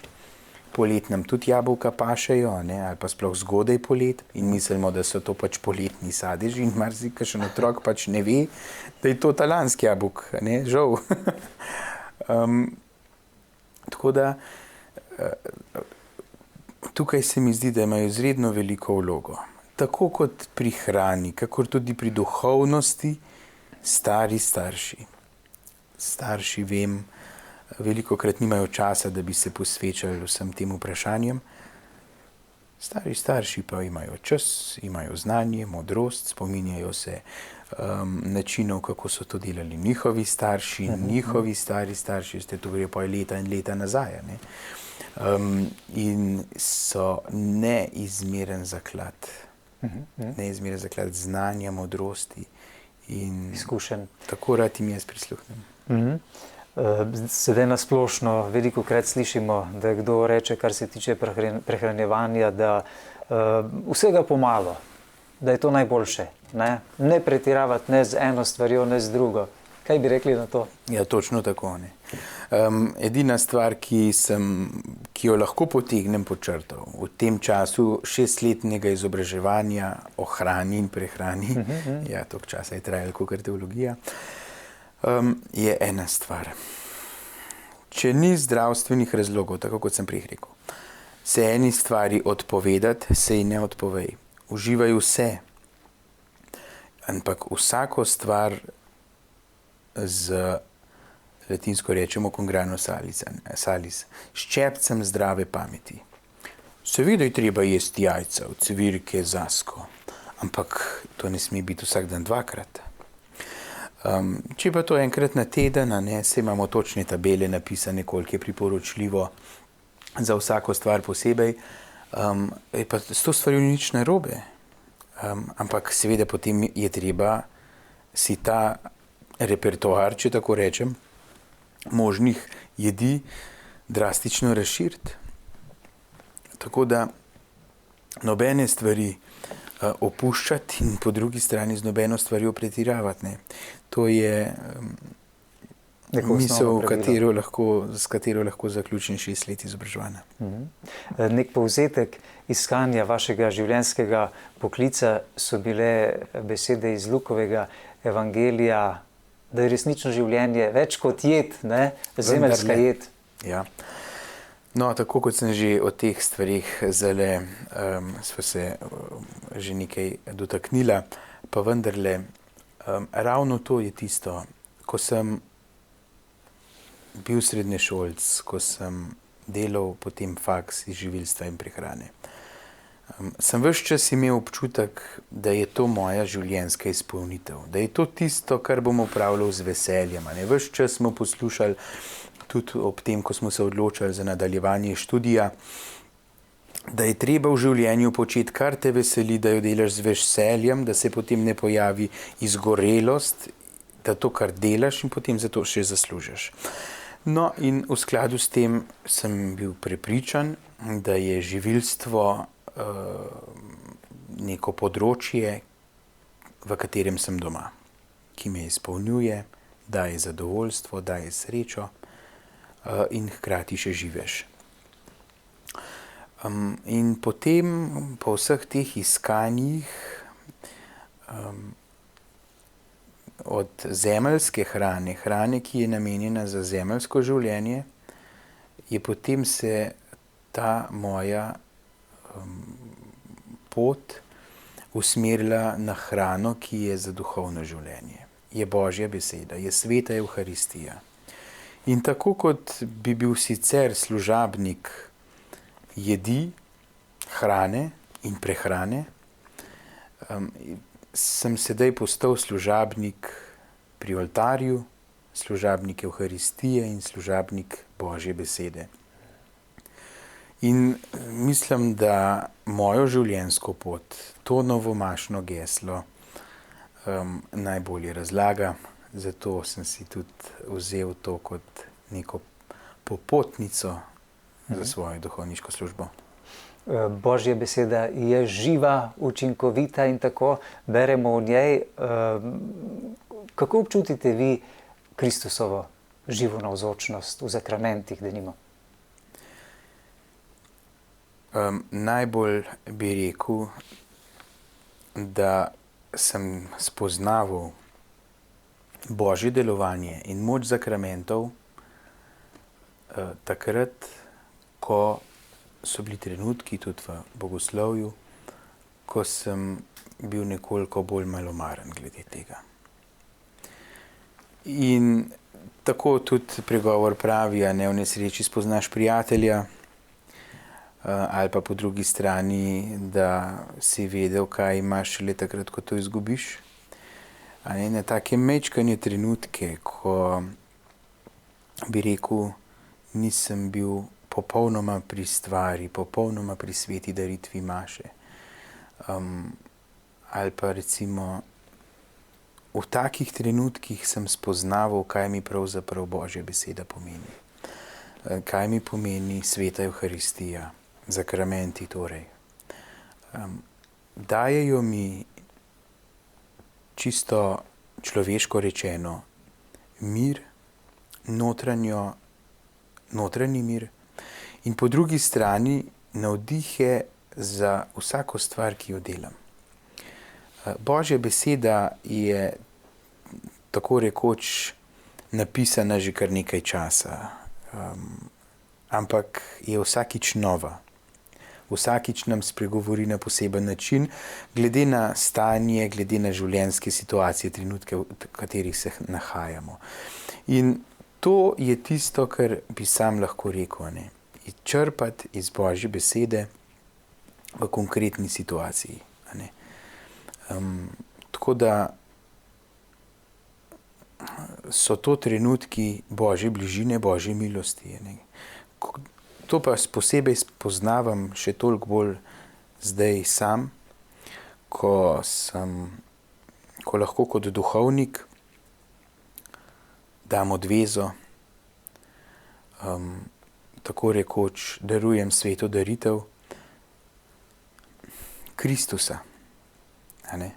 Polet nam tudi jabolka pašejo, ali pa sploh zgodaj polet in mislimo, da so to pač poletni sadeži in marsikakšen otrok pač ne ve, da je to talanski jabolk, žal. Tako da tukaj se mi zdi, da imajo izredno veliko vlogo. Tako kot pri hrani, kakor tudi pri duhovnosti, stari starši. Starši, vem, velikokrat nimajo časa, da bi se posvečali vsem tem vprašanjem. Stari starši pa imajo čas, imajo znanje, modrost, spominjajo se načinov, kako so to delali njihovi starši, njihovi stari starši, ste to govorili pa leta in leta nazaj. In so neizmeren zaklad. Neizmeren zaklad znanja, modrosti in izkušenj. Tako rad jim jaz prisluhnem. Sedaj nasplošno velikokrat slišimo, da kdo reče, kar se tiče prehranjevanja, da vsega pomalo, da je to najboljše. Ne pretiravati ne z eno stvarjo, ne z drugo. Kaj bi rekli na to? Ja, točno tako. Edina stvar, ki jo lahko potegnem pod črto v tem času 6-letnega izobraževanja o hrani in prehrani, ja, toliko časa je trajalo kakor teologija, je ena stvar. Če ni zdravstvenih razlogov, tako kot sem prej rekel, se eni stvari odpovedati, se ji ne odpovej. Uživaj vse, ampak vsako stvar z latinsko rečemo con grano salis, ščepcem zdrave pameti. Seveda je treba jesti jajca, ocvirke, zasko, ampak to ne sme biti vsak dan dvakrat. Če pa to enkrat na teden, se imamo točne tabele napisane, koliko je priporočljivo za vsako stvar posebej, je pa s to stvarjo nič narobe. Ampak seveda potem je treba si ta repertoar, če tako rečem, možnih jedi drastično razširiti. Tako da nobene stvari opuščati in po drugi strani z nobeno stvarjo pretiravati. To je misel, s katero lahko zaključim 6 let izobraževanja. Nek povzetek iskanja vašega življenjskega poklica so bile besede iz Lukovega evangelija, da je resnično življenje več kot jed, zemeljska jed. Ja. No, tako kot sem že o teh stvarih zdajle sva se že nekaj dotaknila, pa vendarle ravno to je tisto, ko sem bil srednješolc, ko sem delal potem faks iz živilstva in prehrane. Sem ves čas imel občutek, da je to moja življenjska izpolnitev, da je to tisto, kar bom opravljal z veseljem. Ves čas smo poslušali, tudi ob tem, ko smo se odločali za nadaljevanje študija, da je treba v življenju početi, kar te veseli, da jo delaš z veseljem, da se potem ne pojavi izgorelost, da to, kar delaš in potem za to še zaslužiš. No, in v skladu s tem sem bil prepričan, da je živilstvo neko področje, v katerem sem doma, ki me izpolnjuje, daje zadovoljstvo, daje srečo in hkrati še živeš. In potem, po vseh teh iskanjih, od zemeljske hrane, ki je namenjena za zemeljsko življenje, je potem se ta moja pot usmerila na hrano, ki je za duhovno življenje. Je Božja beseda, je sveta Evharistija. In tako kot bi bil sicer služabnik jedi, hrane in prehrane, sem sedaj postal služabnik pri oltarju, služabnik Evharistije in služabnik Božje besede. In mislim, da mojo življenjsko pot, to novomašno geslo, najbolje razlaga. Zato sem si tudi vzel to kot neko popotnico za svojo duhovniško službo. Božja beseda je živa, učinkovita in tako beremo v njej. Kako občutite vi Kristusovo živo navzočnost v zakramentih, denimo? Najbolj bi rekel, da sem spoznaval Božje delovanje in moč zakramentov takrat, ko so bili trenutki tudi v bogoslovju, ko sem bil nekoliko bolj malomaren glede tega. In tako tudi pregovor pravi, a ne, v nesreči spoznaš prijatelja, ali pa po drugi strani, da si vedel, kaj imaš šele takrat, ko to izgubiš. A ne, na take mečkanje trenutke, ko bi rekel, nisem bil popolnoma pri stvari, popolnoma pri sveti daritvi maše. Ali pa recimo v takih trenutkih sem spoznaval, kaj mi pravzaprav Božja beseda pomeni. Kaj mi pomeni sveta Evharistija, zakramenti torej. Dajejo mi čisto človeško rečeno mir, notranji mir in po drugi strani navdihe za vsako stvar, ki jo delam. Božja beseda je tako rekoč napisana že kar nekaj časa, ampak je vsakič nova. Vsakič nam spregovori na poseben način, glede na stanje, glede na življenjske situacije, trenutke, v katerih se nahajamo. In to je tisto, kar bi sam lahko rekel, ne? Črpati iz Božje besede v konkretni situaciji. Ne? Tako da so to trenutki Božje bližine, Božje milosti. Ne? To pa posebej spoznavam še toliko bolj zdaj sam, ko lahko kot duhovnik dam odvezo, tako rekoč darujem sveto daritev Kristusa. A ne?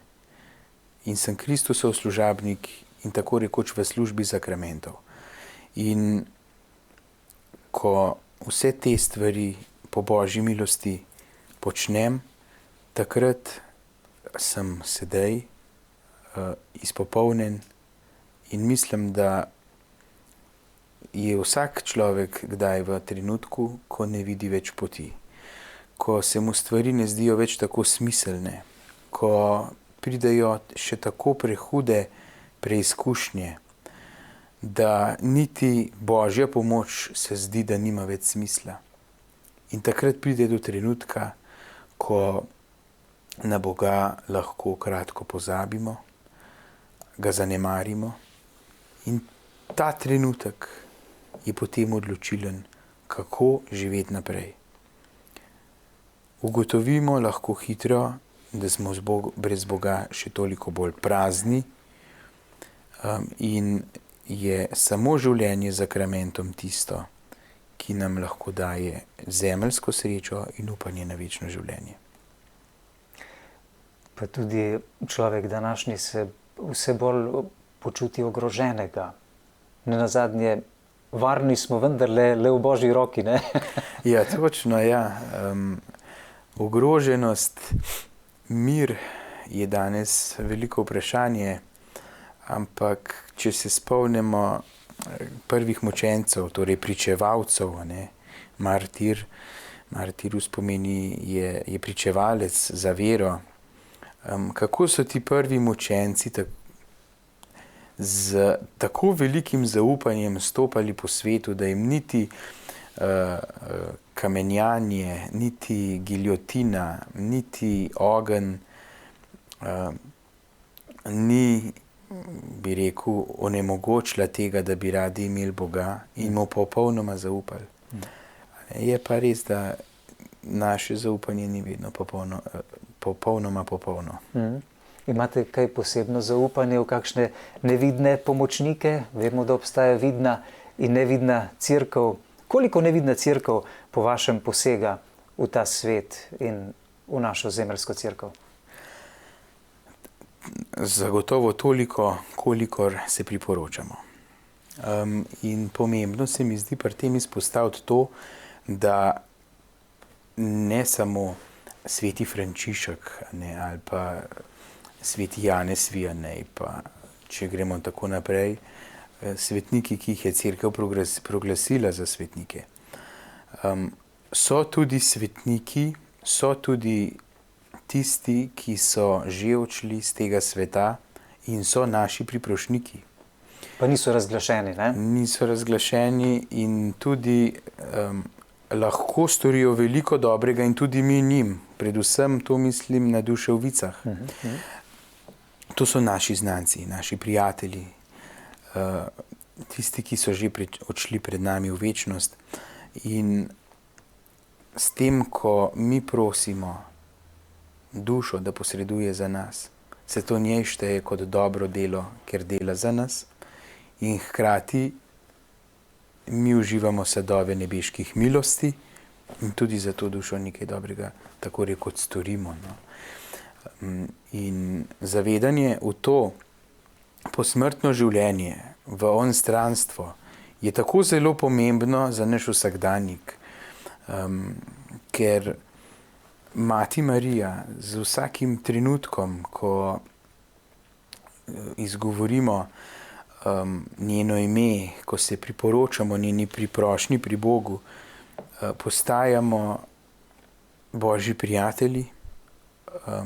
In sem Kristusov služabnik in tako rekoč v službi zakramentov. In ko vse te stvari po Božji milosti počnem, takrat sem sedaj izpopolnjen in mislim, da je vsak človek kdaj v trenutku, ko ne vidi več poti, ko se mu stvari ne zdijo več tako smiselne, ko pridejo še tako prehude preizkušnje, da niti Božja pomoč se zdi, da nima več smisla. In takrat pride do trenutka, ko na Boga lahko kratko pozabimo, ga zanemarimo in ta trenutek je potem odločilen, kako živeti naprej. Ugotovimo lahko hitro, da smo brez Boga še toliko bolj prazni in je samo življenje z zakramentom tisto, ki nam lahko daje zemeljsko srečo in upanje na večno življenje. Pa tudi človek današnji se vse bolj počuti ogroženega. Nenazadnje, varni smo vendarle le v Božji roki, ne? Ja, točno, ja. Ogroženost, mir je danes veliko vprašanje, ampak če se spomnimo prvih mučencev, torej pričevalcev, ne, martirus pomeni je pričevalec za vero. Kako so ti prvi mučenci z tako velikim zaupanjem stopali po svetu, da jim niti kamenjanje, niti giljotina, niti ogenj ni, bi rekel, onemogočila tega, da bi radi imeli Boga in mu popolnoma zaupali. Je pa res, da naše zaupanje ni vedno popolnoma popolno. imate kaj posebno zaupanje v kakšne nevidne pomočnike? Vemo, da obstaja vidna in nevidna cerkev. Koliko nevidna cerkev po vašem posega v ta svet in v našo zemeljsko cerkev? Zagotovo toliko, kolikor se priporočamo. In pomembno se mi zdi pri tem izpostaviti to, da ne samo sveti Frančišek, ne, ali pa sveti Janez Vianney, pa če gremo tako naprej, svetniki, ki jih je cerkev proglasila za svetnike. So tudi svetniki, so tudi tisti, ki so že odšli z tega sveta in so naši priprošniki. Pa niso razglašeni, ne? Niso razglašeni in tudi lahko storijo veliko dobrega in tudi mi njim. Predvsem to mislim na duševicah. To so naši znanci, naši prijatelji, tisti, ki so že odšli pred nami v večnost. In s tem, ko mi prosimo dušo, da posreduje za nas, se to njej šteje kot dobro delo, ker dela za nas. In hkrati mi uživamo sadove nebeških milosti in tudi za to dušo nekaj dobrega, tako rekoč, storimo. No. In zavedanje v to posmrtno življenje, v onstranstvo, je tako zelo pomembno za naš vsakdanjik, ker Mati Marija z vsakim trenutkom, ko izgovorimo njeno ime, ko se priporočamo njeni priprošnji pri Bogu, postajamo Božji prijatelji.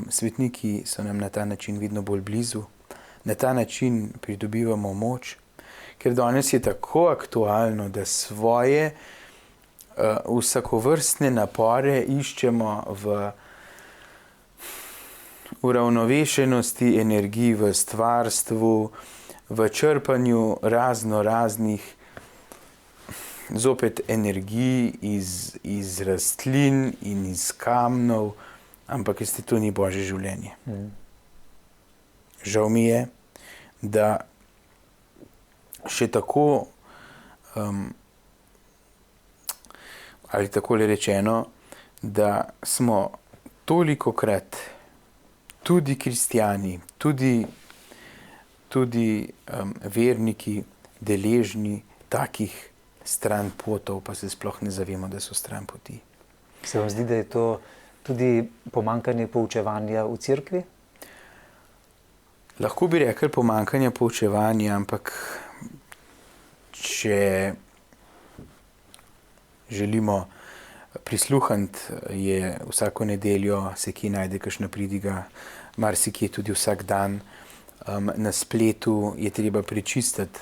Svetniki so nam na ta način vedno bolj blizu, na ta način pridobivamo moč, ker danes je tako aktualno, da svoje vsakovrstne napore iščemo v uravnovešenosti energij, v stvarstvu, v črpanju raznih zopet energij iz rastlin in iz kamnov, ampak to ni Božje življenje. Žal mi je, da še tako, ali takole rečeno, da smo tolikokrat tudi kristjani, tudi verniki deležni takih stranpotov, pa se sploh ne zavemo, da so stranpoti. Se vam zdi, da je to tudi pomanjkanje poučevanja v cerkvi? Lahko bi rekel pomanjkanje poučevanja, ampak če želimo prisluhniti, je vsako nedeljo se kje najde kakšna pridiga, marsikje tudi vsak dan. Na spletu je treba prečistiti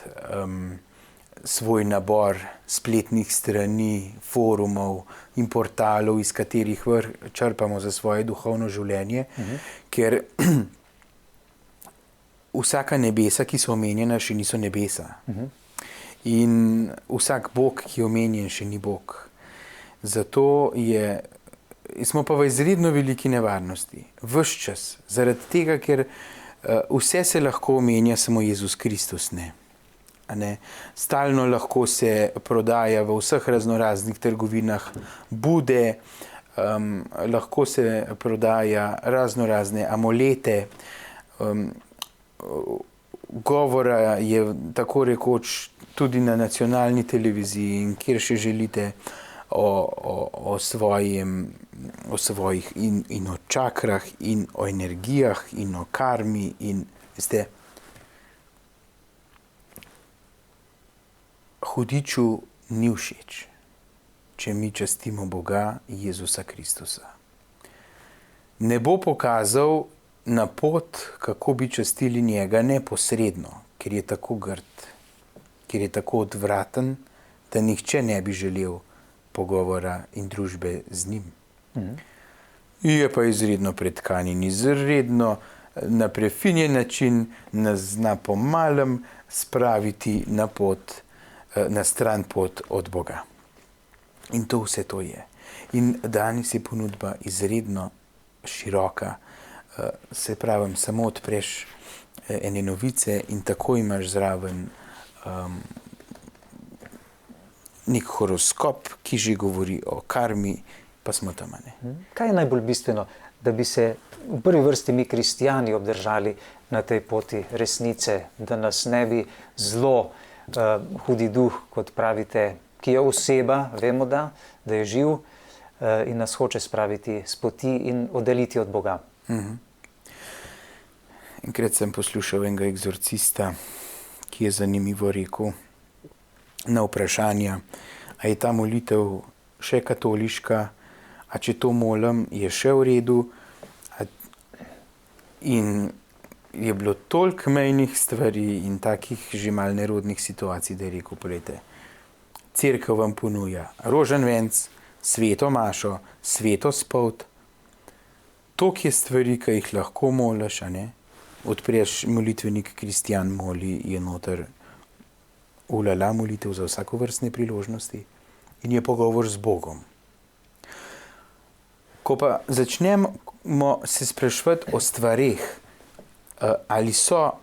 svoj nabor spletnih strani, forumov in portalov, iz katerih črpamo za svoje duhovno življenje, ker vsaka nebesa, ki so omenjena, še niso nebesa. In vsak Bog, ki je omenjen, še ni Bog. Zato smo pa v izredno veliki nevarnosti, ves čas, zaradi tega, ker vse se lahko omenja, samo Jezus Kristus ne. Stalno lahko se prodaja v vseh raznoraznih trgovinah bude, lahko se prodaja raznorazne amulete, govora je tako rekoč tudi na nacionalni televiziji in kjer še želite o svojih in o čakrah in o energijah in o karmi in veste, hudiču ni všeč, če mi častimo Boga Jezusa Kristusa. Ne bo pokazal na pot, kako bi častili njega neposredno, ker je tako grd, ker je tako odvraten, da nihče ne bi želel pogovora in družbe z njim. Je pa izredno pretkan in izredno na prefinjen način nas zna po malem spraviti na stran pot od Boga. In to vse to je. In danes je ponudba izredno široka. Se pravim, samo odpreš ene novice in tako imaš zraven nek horoskop, ki že govori o karmi, pa smo tam, ne. Kaj je najbolj bistveno, da bi se v prvi vrsti mi kristijani obdržali na tej poti resnice, da nas ne bi zelo hudi duh, kot pravite, ki je oseba, vemo da je živ in nas hoče spraviti s poti in oddaliti od Boga. Enkrat sem poslušal enega egzorcista, ki je zanimivo rekel na vprašanja, a je ta molitev še katoliška, a če to molim, je še v redu. In je bilo toliko mejnih stvari in takih že mal nerodnih situacij, da je rekel, poglejte, cerkev vam ponuja rožen venc, sveto mašo, sveto spolt, toliko je stvari, ki jih lahko moliš, a ne? Odpreš molitvenik Kristijan moli, je noter ulala molitev za vsakovrstne priložnosti in je pogovor z Bogom. Ko pa začnemo se spraševati o stvareh, ali so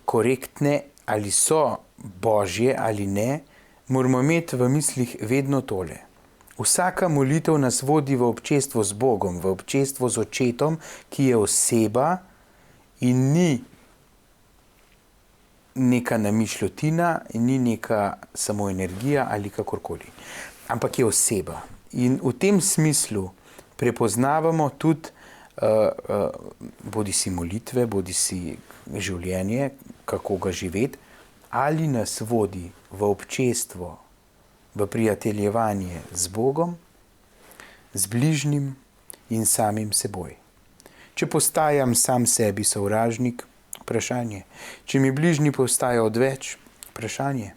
korektne, ali so božje ali ne, moramo imeti v mislih vedno tole. Vsaka molitev nas vodi v občestvo z Bogom, v občestvo z Očetom, ki je oseba in ni neka namišljotina, ni neka samo energija ali kakorkoli. Ampak je oseba. In v tem smislu prepoznavamo tudi bodisi molitve, bodisi življenje, kako ga živeti, ali nas vodi v občestvo, v prijateljevanje z Bogom, z bližnjim in samim seboj. Če postajam sam sebi sovražnik, vprašanje. Če mi bližnji postaja odveč, vprašanje.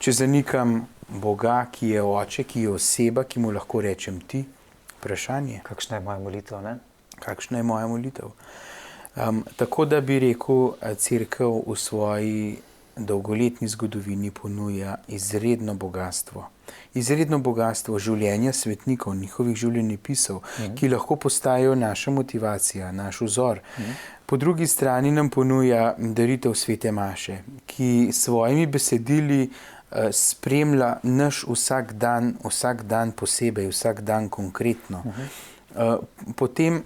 Če zanikam Boga, ki je oče, ki je oseba, ki mu lahko rečem ti, vprašanje. Kakšna je moja molitev, ne? Kakšna je moja molitev? Tako da bi rekel, cerkev v svoji dolgoletni zgodovini ponuja izredno bogastvo. Izredno bogastvo življenja svetnikov, njihovih življenjepisov, ki lahko postajajo naša motivacija, naš vzor. Po drugi strani nam ponuja daritev svete maše, ki s svojimi besedili spremlja naš vsak dan posebej, vsak dan konkretno. Potem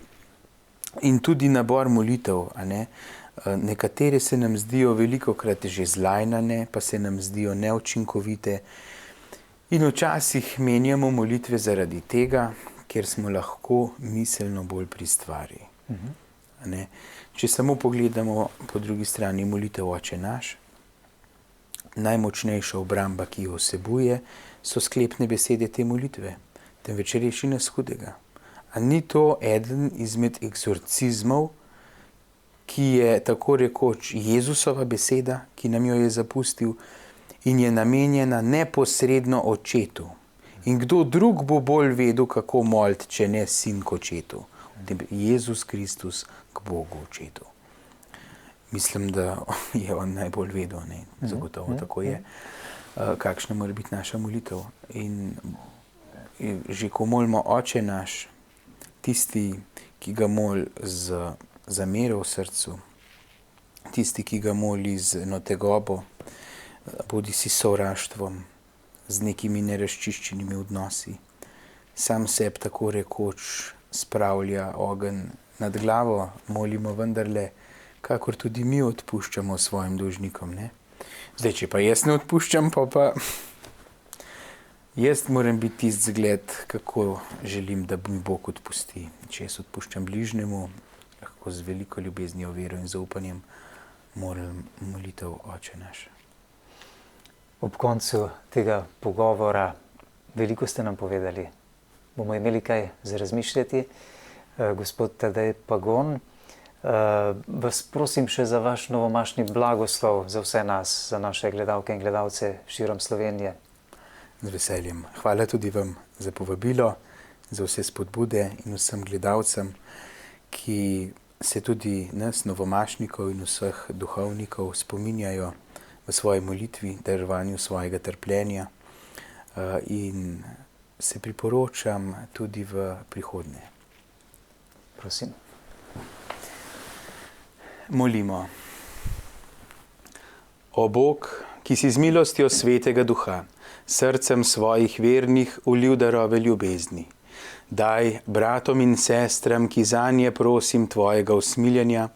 in tudi nabor molitev, a ne? Nekatere se nam zdijo velikokrat že zlajnane, pa se nam zdijo neučinkovite. In včasih menjamo molitve zaradi tega, ker smo lahko miselno bolj pri stvari. Ne? Če samo pogledamo po drugi strani molitev Oče naš, najmočnejša obramba, ki jo vsebuje, so sklepne besede te molitve. Temveč reši nas hudega. A ni to eden izmed egzorcizmov, ki je tako rekoč Jezusova beseda, ki nam jo je zapustil in je namenjena neposredno Očetu. In kdo drug bo bolj vedel, kako moliti, če ne sin k Očetu? Jezus Kristus k Bogu Očetu. Mislim, da je on najbolj vedel, ne? Zagotovo tako je. Kakšna mora biti naša molitev? In že ko molimo Oče naš, tisti, ki ga moli z zamero v srcu, tisti, ki ga moli z eno tegobo, bodisi sovraštvom, z nekimi nerazčiščenimi odnosi, sam sebi tako rekoč spravlja ogenj nad glavo, molimo vendarle, kakor tudi mi odpuščamo svojim dolžnikom, ne? Zdaj, če pa jaz ne odpuščam, pa jaz moram biti tisti zgled, kako želim, da mi Bog odpusti. Če jaz odpuščam bližnjemu, lahko z veliko ljubeznijo, vero in zaupanjem moram molitev Oče naš. Ob koncu tega pogovora, veliko ste nam povedali. Bomo imeli kaj za razmišljati. Gospod Tadej Pagon, vas prosim še za vaš novomašni blagoslov za vse nas, za naše gledalke in gledalce širom Slovenije. Z veseljem. Hvala tudi vam za povabilo, za vse spodbude in vsem gledalcem, ki se tudi nas, novomašnikov in vseh duhovnikov spominjajo v svoji molitvi, darovanju svojega trpljenja in se priporočam tudi v prihodnje. Prosim. Molimo. O Bog, ki si z milostjo Svetega Duha srcem svojih vernih ulil darove ljubezni, daj bratom in sestram, ki zanje prosim tvojega usmiljenja,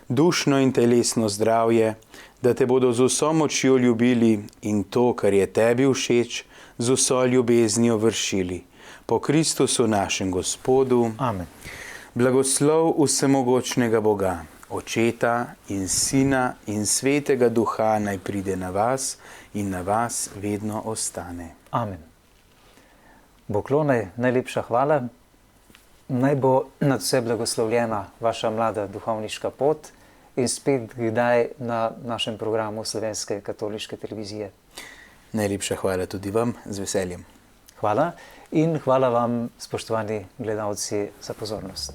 dušno in telesno zdravje, da te bodo z vso močjo ljubili in to, kar je tebi všeč, z vso ljubeznijo vršili. Po Kristusu našem Gospodu. Amen. Blagoslov vsemogočnega Boga, Očeta in Sina in Svetega Duha naj pride na vas in na vas vedno ostane. Amen. Boglonaj, najlepša hvala. Naj bo nad vse blagoslovljena vaša mlada duhovniška pot in spet kdaj na našem programu Slovenske katoliške televizije. Najlepša hvala tudi vam, z veseljem. Hvala in hvala vam, spoštovani gledalci, za pozornost.